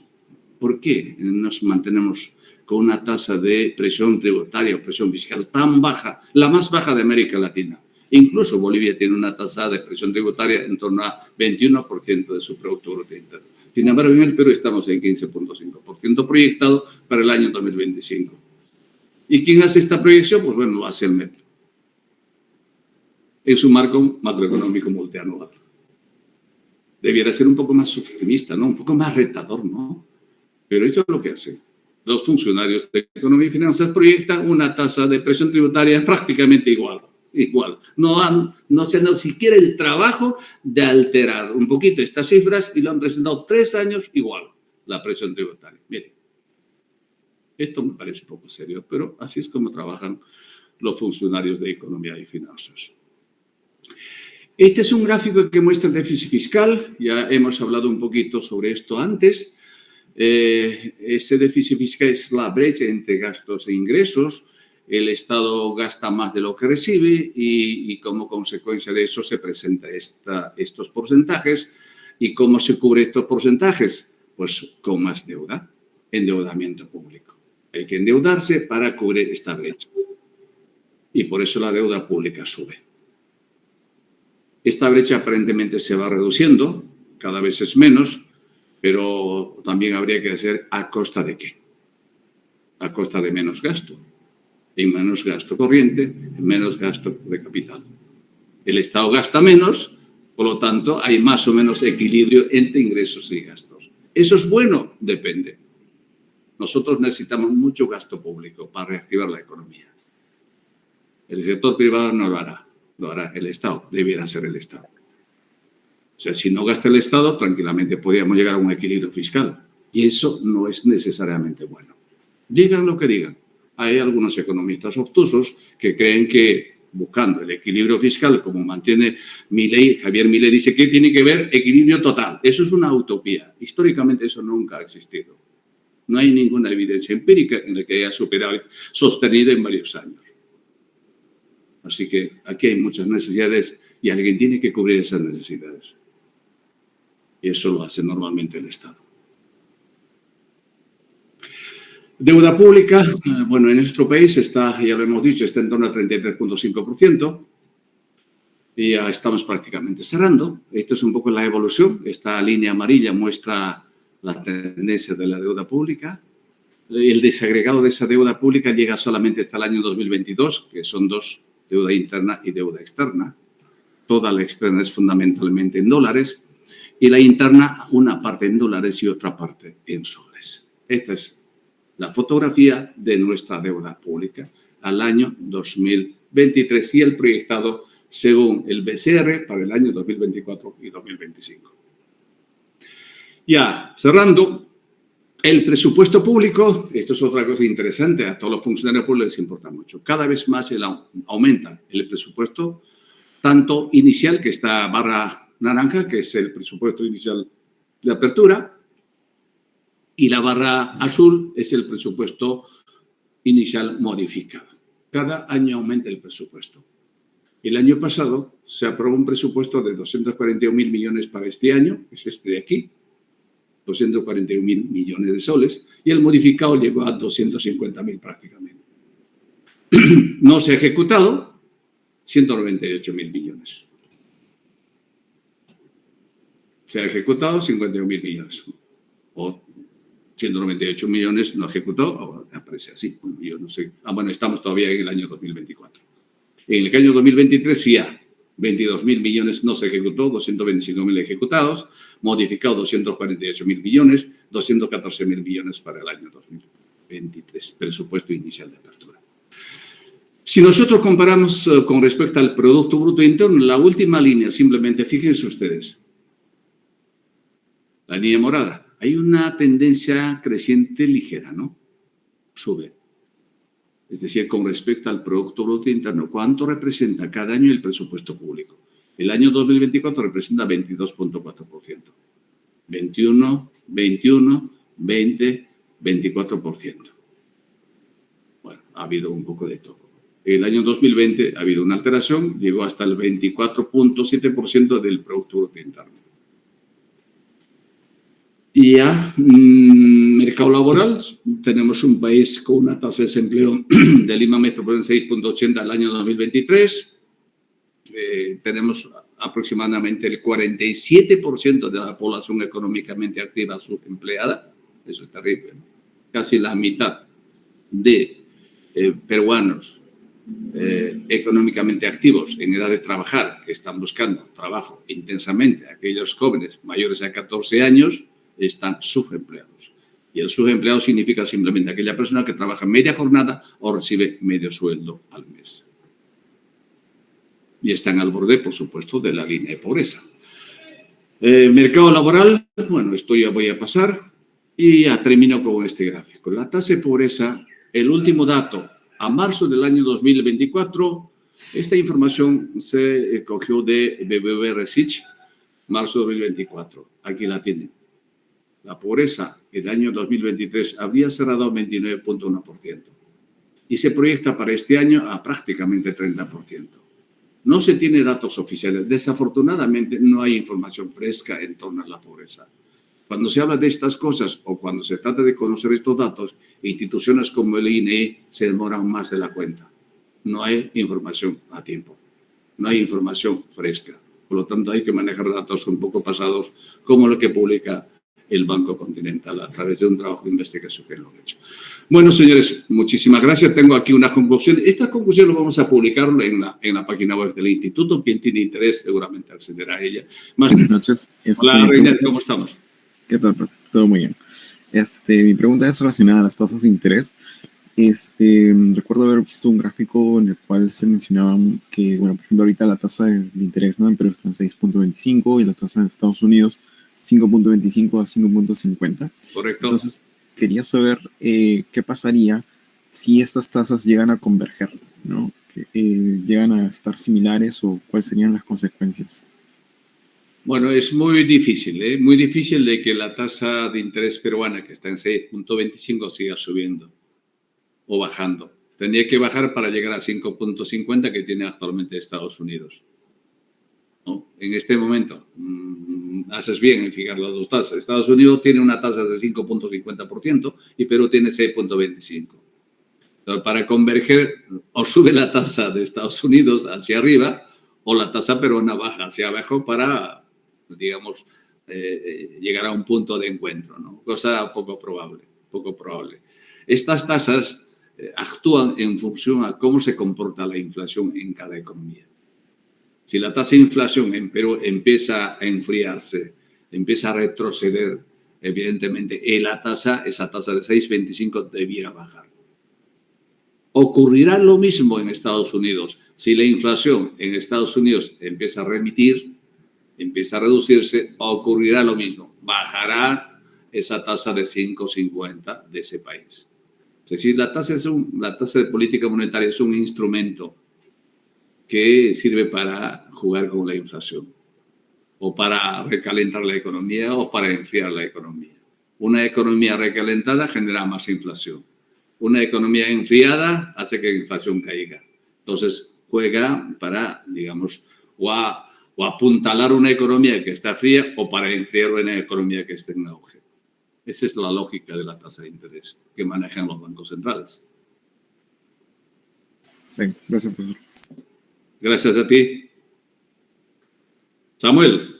¿Por qué nos mantenemos con una tasa de presión tributaria o presión fiscal tan baja, la más baja de América Latina? Incluso Bolivia tiene una tasa de presión tributaria en torno a 21% de su Producto Bruto Interno. Sin embargo, en el Perú estamos en 15,5% proyectado para el año 2025. ¿Y quién hace esta proyección? Pues bueno, lo hace el MEP en su marco macroeconómico multianual. Debiera ser un poco más optimista, ¿no? Un poco más retador, ¿no? Pero eso es lo que hacen. Los funcionarios de Economía y Finanzas proyectan una tasa de presión tributaria prácticamente igual. No se han dado siquiera el trabajo de alterar un poquito estas cifras y lo han presentado 3 años igual, la presión tributaria. Miren, esto me parece poco serio, pero así es como trabajan los funcionarios de Economía y Finanzas. Este es un gráfico que muestra el déficit fiscal. Ya hemos hablado un poquito sobre esto antes. Ese déficit fiscal es la brecha entre gastos e ingresos. El Estado gasta más de lo que recibe y como consecuencia de eso se presentan estos porcentajes. ¿Y cómo se cubre estos porcentajes? Pues con más deuda, endeudamiento público. Hay que endeudarse para cubrir esta brecha. Y por eso la deuda pública sube. Esta brecha aparentemente se va reduciendo, cada vez es menos, pero también habría que hacer a costa de qué. A costa de menos gasto. Y menos gasto corriente, menos gasto de capital. El Estado gasta menos, por lo tanto hay más o menos equilibrio entre ingresos y gastos. ¿Eso es bueno? Depende. Nosotros necesitamos mucho gasto público para reactivar la economía. El sector privado no lo hará. Lo hará el Estado, debiera ser el Estado. O sea, si no gasta el Estado, tranquilamente podríamos llegar a un equilibrio fiscal. Y eso no es necesariamente bueno. Digan lo que digan. Hay algunos economistas obtusos que creen que buscando el equilibrio fiscal, como mantiene Javier Milei dice que tiene que ver equilibrio total. Eso es una utopía. Históricamente eso nunca ha existido. No hay ninguna evidencia empírica en la que haya superado sostenido en varios años. Así que aquí hay muchas necesidades y alguien tiene que cubrir esas necesidades. Y eso lo hace normalmente el Estado. Deuda pública, bueno, en nuestro país está, ya lo hemos dicho, está en torno al 33,5%. Y ya estamos prácticamente cerrando. Esto es un poco la evolución. Esta línea amarilla muestra la tendencia de la deuda pública. El desagregado de esa deuda pública llega solamente hasta el año 2022, que son dos, deuda interna y deuda externa. Toda la externa es fundamentalmente en dólares y la interna una parte en dólares y otra parte en soles. Esta es la fotografía de nuestra deuda pública al año 2023 y el proyectado según el BCR para el año 2024 y 2025. Ya cerrando, el presupuesto público, esto es otra cosa interesante, a todos los funcionarios públicos les importa mucho. Cada vez más aumenta el presupuesto, tanto inicial, que está barra naranja, que es el presupuesto inicial de apertura, y la barra azul es el presupuesto inicial modificado. Cada año aumenta el presupuesto. El año pasado se aprobó un presupuesto de 241.000 millones para este año, que es este de aquí, 241.000 millones de soles, y el modificado llegó a 250.000 prácticamente. No se ha ejecutado 198.000 millones. Se ha ejecutado 51.000 millones. O 198 millones no ejecutado, aparece así. yo no sé. Bueno, estamos todavía en el año 2024. En el año 2023 sí hay 22.000 millones no se ejecutó, 225.000 ejecutados, modificado 248.000 millones, 214.000 millones para el año 2023, presupuesto inicial de apertura. Si nosotros comparamos con respecto al Producto Bruto Interno, la última línea, simplemente fíjense ustedes, la línea morada, hay una tendencia creciente ligera, ¿no? Sube. Es decir, con respecto al Producto Bruto Interno, ¿cuánto representa cada año el presupuesto público? El año 2024 representa 22.4%. 21, 20, 24%. Bueno, ha habido un poco de todo. El año 2020 ha habido una alteración, llegó hasta el 24.7% del Producto Bruto Interno. Y ya, mercado laboral, tenemos un país con una tasa de desempleo de Lima Metropolitana 6.80 al año 2023. Tenemos aproximadamente el 47% de la población económicamente activa subempleada. Eso es terrible, ¿no? Casi la mitad de peruanos económicamente activos en edad de trabajar, que están buscando trabajo intensamente, aquellos jóvenes mayores a 14 años, están subempleados. Y el subempleado significa simplemente aquella persona que trabaja media jornada o recibe medio sueldo al mes. Y están al borde, por supuesto, de la línea de pobreza. Mercado laboral, bueno, esto ya voy a pasar y ya termino con este gráfico. La tasa de pobreza, el último dato, a marzo del año 2024, esta información se cogió de BBVA Research, marzo 2024. Aquí la tienen. La pobreza el año 2023 habría cerrado a 29.1% y se proyecta para este año a prácticamente 30%. No se tiene datos oficiales. Desafortunadamente, no hay información fresca en torno a la pobreza. Cuando se habla de estas cosas o cuando se trata de conocer estos datos, instituciones como el INE se demoran más de la cuenta. No hay información a tiempo. No hay información fresca. Por lo tanto, hay que manejar datos un poco pasados, como lo que publica el Banco Continental a través de un trabajo de investigación que lo han hecho. Bueno, señores, muchísimas gracias. Tengo aquí una conclusión. Esta conclusión lo vamos a publicar en la página web del Instituto. Quien tiene interés seguramente accederá a ella.
Buenas noches.
Hola, Reina, ¿cómo estamos?
¿Qué tal? Todo muy bien. Mi pregunta es relacionada a las tasas de interés. Recuerdo haber visto un gráfico en el cual se mencionaba que, bueno, por ejemplo, ahorita la tasa de interés, ¿no?, en Perú está en 6.25 y la tasa en Estados Unidos 5.25 a 5.50.
Correcto.
Entonces, quería saber qué pasaría si estas tasas llegan a converger, ¿no? Llegan a estar similares o cuáles serían las consecuencias.
Bueno, es muy difícil, muy difícil de que la tasa de interés peruana, que está en 6.25, siga subiendo o bajando. Tendría que bajar para llegar a 5.50 que tiene actualmente Estados Unidos, ¿no? En este momento, haces bien en fijar las dos tasas. Estados Unidos tiene una tasa de 5.50% y Perú tiene 6.25%. Entonces, para converger, o sube la tasa de Estados Unidos hacia arriba o la tasa peruana baja hacia abajo para, digamos, llegar a un punto de encuentro, ¿no? Cosa poco probable, poco probable. Estas tasas actúan en función a cómo se comporta la inflación en cada economía. Si la tasa de inflación en Perú empieza a enfriarse, empieza a retroceder, evidentemente esa tasa de 6.25 debiera bajar. Ocurrirá lo mismo en Estados Unidos. Si la inflación en Estados Unidos empieza a remitir, empieza a reducirse, ocurrirá lo mismo. Bajará esa tasa de 5.50 de ese país. Es decir, la tasa de política monetaria es un instrumento que sirve para jugar con la inflación, o para recalentar la economía, o para enfriar la economía. Una economía recalentada genera más inflación. Una economía enfriada hace que la inflación caiga. Entonces, juega para, digamos, o apuntalar una economía que está fría o para enfriar una economía que esté en auge. Esa es la lógica de la tasa de interés que manejan los bancos centrales.
Sí, gracias, profesor.
Gracias a ti. Samuel.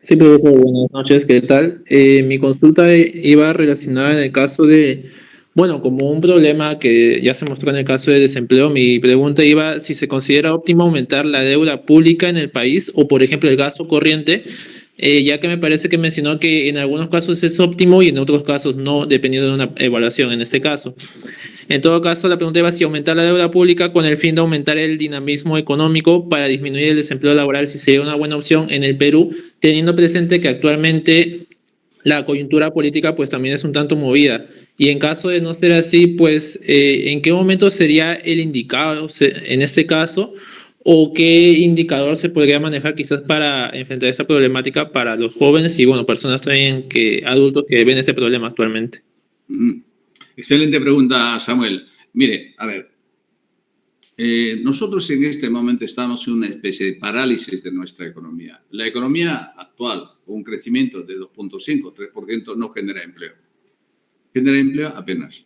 Sí, profesor, buenas noches, ¿qué tal? Mi consulta iba relacionada en el caso de Bueno, como un problema que ya se mostró en el caso del desempleo, mi pregunta iba si se considera óptimo aumentar la deuda pública en el país o, por ejemplo, el gasto corriente, ya que me parece que mencionó que en algunos casos es óptimo y en otros casos no, dependiendo de una evaluación en este caso. En todo caso, la pregunta iba si aumentar la deuda pública con el fin de aumentar el dinamismo económico para disminuir el desempleo laboral, si sería una buena opción en el Perú, teniendo presente que actualmente la coyuntura política pues también es un tanto movida. Y en caso de no ser así, pues ¿en qué momento sería el indicado en este caso? ¿O qué indicador se podría manejar quizás para enfrentar esta problemática para los jóvenes y bueno, personas también adultos que ven este problema actualmente?
Excelente pregunta, Samuel. Mire, a ver, nosotros en este momento estamos en una especie de parálisis de nuestra economía. La economía actual, con un crecimiento de 2.5, 3%, no genera empleo. Genera empleo apenas.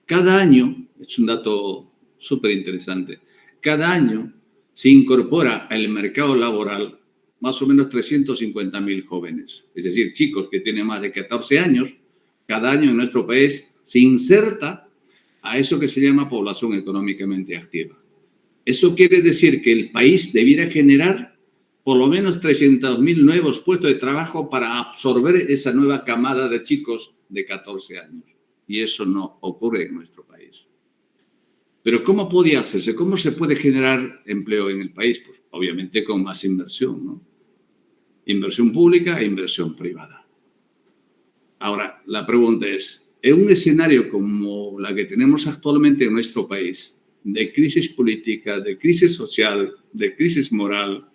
Cada año, es un dato súper interesante, cada año se incorpora al mercado laboral más o menos 350.000 jóvenes. Es decir, chicos que tienen más de 14 años, cada año en nuestro país se inserta a eso que se llama población económicamente activa. Eso quiere decir que el país debiera generar por lo menos 300.000 nuevos puestos de trabajo para absorber esa nueva camada de chicos de 14 años. Y eso no ocurre en nuestro país. Pero ¿cómo podía hacerse? ¿Cómo se puede generar empleo en el país? Pues obviamente con más inversión, ¿no? Inversión pública e inversión privada. Ahora, la pregunta es, en un escenario como la que tenemos actualmente en nuestro país, de crisis política, de crisis social, de crisis moral,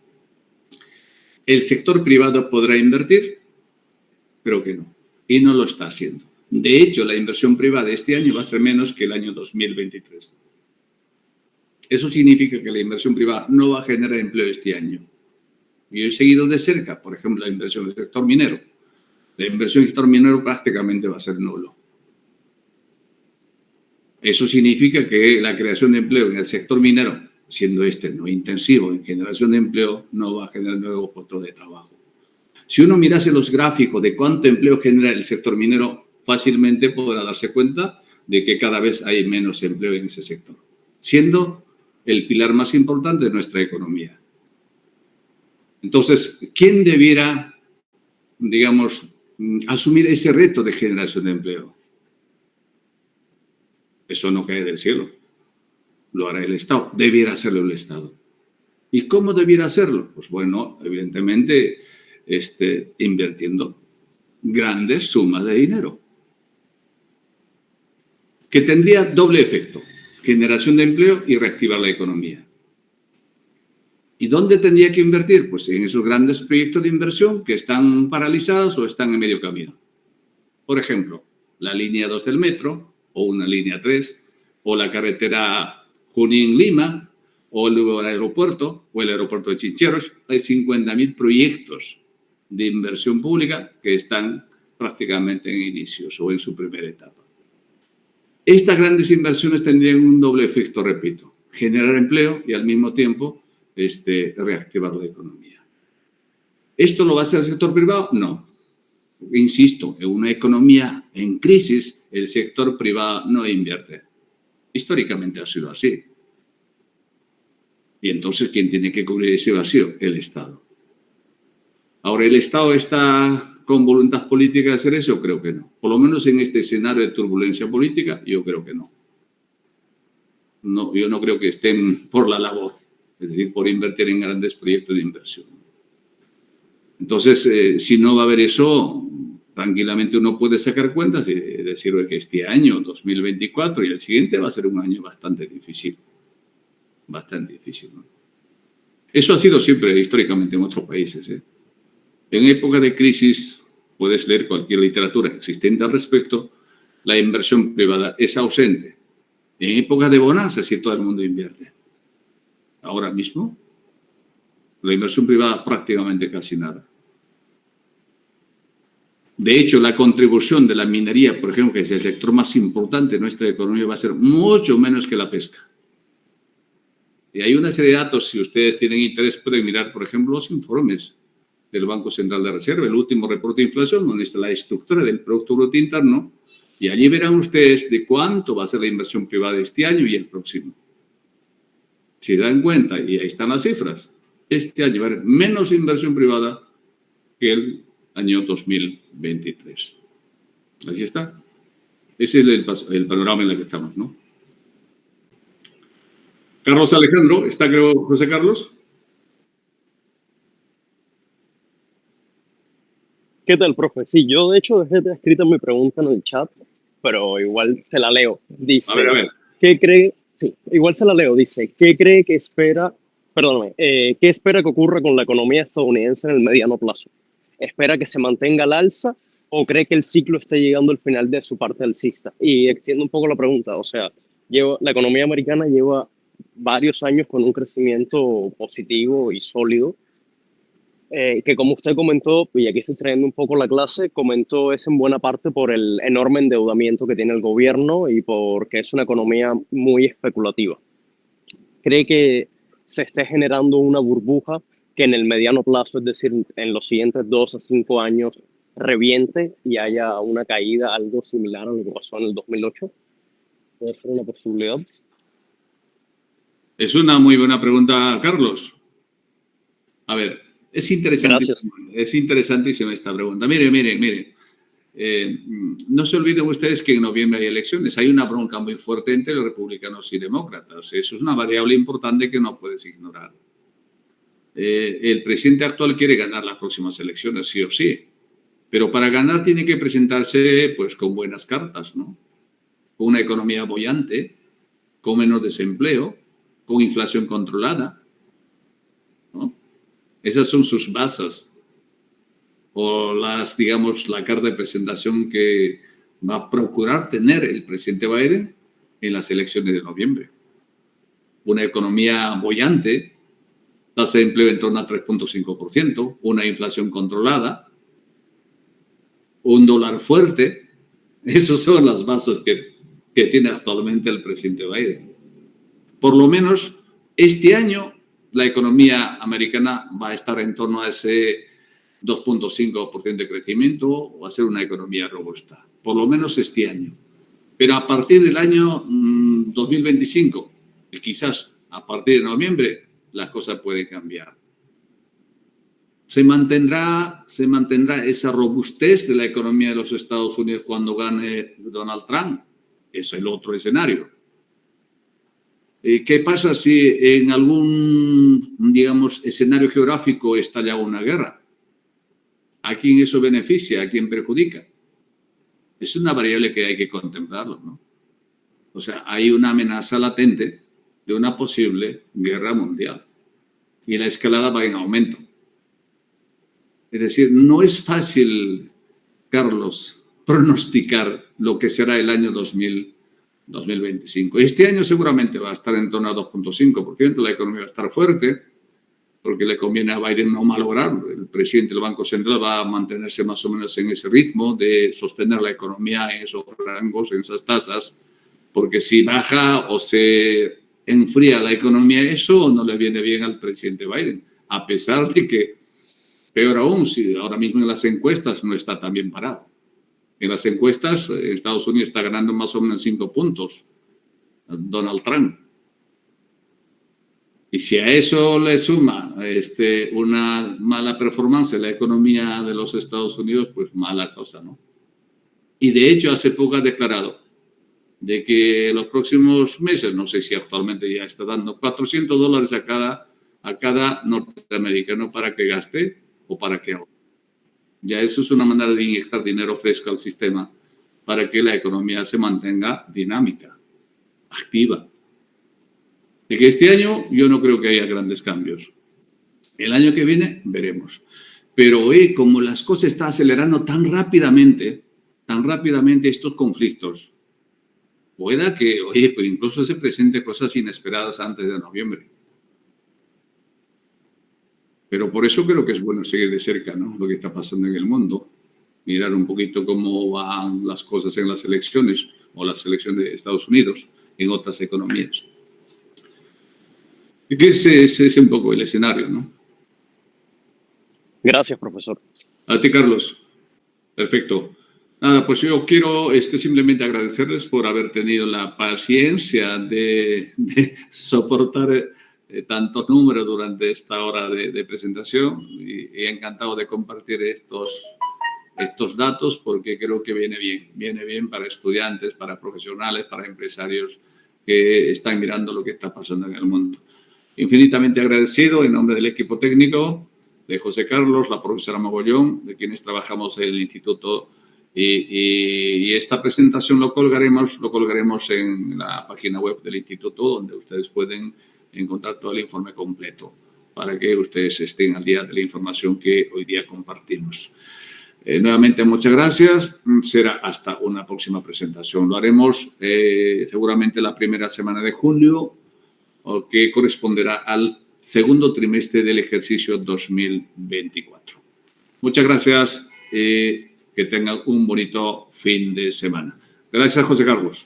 ¿el sector privado podrá invertir? Creo que no. Y no lo está haciendo. De hecho, la inversión privada este año va a ser menos que el año 2023. Eso significa que la inversión privada no va a generar empleo este año. Yo he seguido de cerca, por ejemplo, la inversión del sector minero. La inversión del sector minero prácticamente va a ser nulo. Eso significa que la creación de empleo en el sector minero, siendo este no intensivo en generación de empleo, no va a generar nuevos puestos de trabajo. Si uno mirase los gráficos de cuánto empleo genera el sector minero, fácilmente podrá darse cuenta de que cada vez hay menos empleo en ese sector, siendo el pilar más importante de nuestra economía. Entonces, ¿quién debiera, digamos, asumir ese reto de generación de empleo? Eso no cae del cielo. Lo hará el Estado. Debiera hacerlo el Estado. ¿Y cómo debiera hacerlo? Pues bueno, evidentemente, invirtiendo grandes sumas de dinero. Que tendría doble efecto. Generación de empleo y reactivar la economía. ¿Y dónde tendría que invertir? Pues en esos grandes proyectos de inversión que están paralizados o están en medio camino. Por ejemplo, la línea 2 del metro, o una línea 3, o la carretera Junín-Lima, o el nuevo aeropuerto, o el aeropuerto de Chincheros. Hay 50.000 proyectos de inversión pública que están prácticamente en inicios o en su primera etapa. Estas grandes inversiones tendrían un doble efecto, repito, generar empleo y al mismo tiempo reactivar la economía. ¿Esto lo va a hacer el sector privado? No. Insisto, en una economía en crisis, el sector privado no invierte. Históricamente ha sido así. Y entonces, ¿quién tiene que cubrir ese vacío? El Estado. Ahora, ¿el Estado está con voluntad política de hacer eso? Creo que no. Por lo menos en este escenario de turbulencia política, yo creo que no. Yo no creo que estén por la labor, es decir, por invertir en grandes proyectos de inversión. Entonces, si no va a haber eso, tranquilamente uno puede sacar cuentas y decir que este año, 2024, y el siguiente va a ser un año bastante difícil. Bastante difícil, ¿no? Eso ha sido siempre históricamente en otros países, ¿eh? En época de crisis, puedes leer cualquier literatura existente al respecto, la inversión privada es ausente. En época de bonanza, sí, todo el mundo invierte. Ahora mismo, la inversión privada prácticamente casi nada. De hecho, la contribución de la minería, por ejemplo, que es el sector más importante de nuestra economía, va a ser mucho menos que la pesca. Y hay una serie de datos, si ustedes tienen interés, pueden mirar, por ejemplo, los informes del Banco Central de Reserva, el último reporte de inflación, donde está la estructura del Producto Bruto Interno, Y allí verán ustedes de cuánto va a ser la inversión privada este año y el próximo. Si dan cuenta, y ahí están las cifras, este año va a haber menos inversión privada que el año 2023. Así está. Ese es el panorama en el que estamos, ¿no? Carlos Alejandro, ¿está creo José Carlos?
¿Qué tal, profe? Sí, yo de hecho dejé escrita mi pregunta en el chat, pero igual se la leo. Dice,
A ver.
¿qué cree? Sí, igual se la leo. Dice, ¿qué cree que espera? Perdóname, ¿qué espera que ocurra con la economía estadounidense en el mediano plazo? ¿Espera que se mantenga al alza o cree que el ciclo está llegando al final de su parte alcista? Y extiendo un poco la pregunta, o sea, la economía americana lleva varios años con un crecimiento positivo y sólido, que como usted comentó, y aquí estoy trayendo un poco la clase, comentó es en buena parte por el enorme endeudamiento que tiene el gobierno y porque es una economía muy especulativa. ¿Cree que se esté generando una burbuja que en el mediano plazo, es decir, en los siguientes 2 a 5 años, reviente y haya una caída algo similar a lo que pasó en el 2008? ¿Puede ser una posibilidad?
Es una muy buena pregunta, Carlos. A ver, es interesante.
Gracias.
Es interesantísima esta pregunta. Mire. No se olviden ustedes que en noviembre hay elecciones. Hay una bronca muy fuerte entre los republicanos y demócratas. Eso es una variable importante que no puedes ignorar. El presidente actual quiere ganar las próximas elecciones, sí o sí. Pero para ganar tiene que presentarse pues, con buenas cartas, ¿no? Con una economía boyante, con menos desempleo, con inflación controlada, ¿no? Esas son sus bases o la carta de presentación que va a procurar tener el presidente Biden en las elecciones de noviembre. Una economía boyante, tasa de empleo en torno a 3.5%, una inflación controlada, un dólar fuerte. Esas son las bases que tiene actualmente el presidente Biden. Por lo menos este año la economía americana va a estar en torno a ese 2.5% de crecimiento o va a ser una economía robusta, por lo menos este año. Pero a partir del año 2025, y quizás a partir de noviembre, las cosas pueden cambiar. Se mantendrá esa robustez de la economía de los Estados Unidos cuando gane Donald Trump. Eso es el otro escenario. ¿Qué pasa si en algún, escenario geográfico estalla una guerra? ¿A quién eso beneficia? ¿A quién perjudica? Es una variable que hay que contemplarlo, ¿no? O sea, hay una amenaza latente de una posible guerra mundial y la escalada va en aumento. Es decir, no es fácil, Carlos, pronosticar lo que será el año 2025. Este año seguramente va a estar en torno a 2.5%, la economía va a estar fuerte, porque le conviene a Biden no malograr. El presidente del Banco Central va a mantenerse más o menos en ese ritmo de sostener la economía en esos rangos, en esas tasas, porque si baja o se enfría la economía, eso no le viene bien al presidente Biden, a pesar de que, peor aún, si ahora mismo en las encuestas no está tan bien parado. En las encuestas, Estados Unidos está ganando más o menos 5 puntos Donald Trump. Y si a eso le suma una mala performance en la economía de los Estados Unidos, pues mala cosa, ¿no? Y de hecho, hace poco ha declarado de que los próximos meses, no sé si actualmente ya está dando $400 a cada norteamericano para que gaste o para que ahorre. Ya eso es una manera de inyectar dinero fresco al sistema para que la economía se mantenga dinámica, activa. De que este año yo no creo que haya grandes cambios. El año que viene veremos. Pero hoy, como las cosas están acelerando tan rápidamente estos conflictos, pueda que, pues incluso se presenten cosas inesperadas antes de noviembre. Pero por eso creo que es bueno seguir de cerca, ¿no?, lo que está pasando en el mundo, mirar un poquito cómo van las cosas en las elecciones o las elecciones de Estados Unidos en otras economías. Y que ese es un poco el escenario, ¿no?
Gracias, profesor.
A ti, Carlos. Perfecto. Nada, pues yo quiero simplemente agradecerles por haber tenido la paciencia de soportar tantos números durante esta hora de presentación y encantado de compartir estos datos porque creo que viene bien para estudiantes, para profesionales, para empresarios que están mirando lo que está pasando en el mundo. Infinitamente agradecido en nombre del equipo técnico de José Carlos, la profesora Mogollón, de quienes trabajamos en el instituto. Y esta presentación lo colgaremos en la página web del instituto, donde ustedes pueden encontrar todo el informe completo para que ustedes estén al día de la información que hoy día compartimos. Nuevamente, muchas gracias. Será hasta una próxima presentación. Lo haremos seguramente la primera semana de julio, que corresponderá al segundo trimestre del ejercicio 2024. Muchas gracias. Que tengan un bonito fin de semana. Gracias, José Carlos.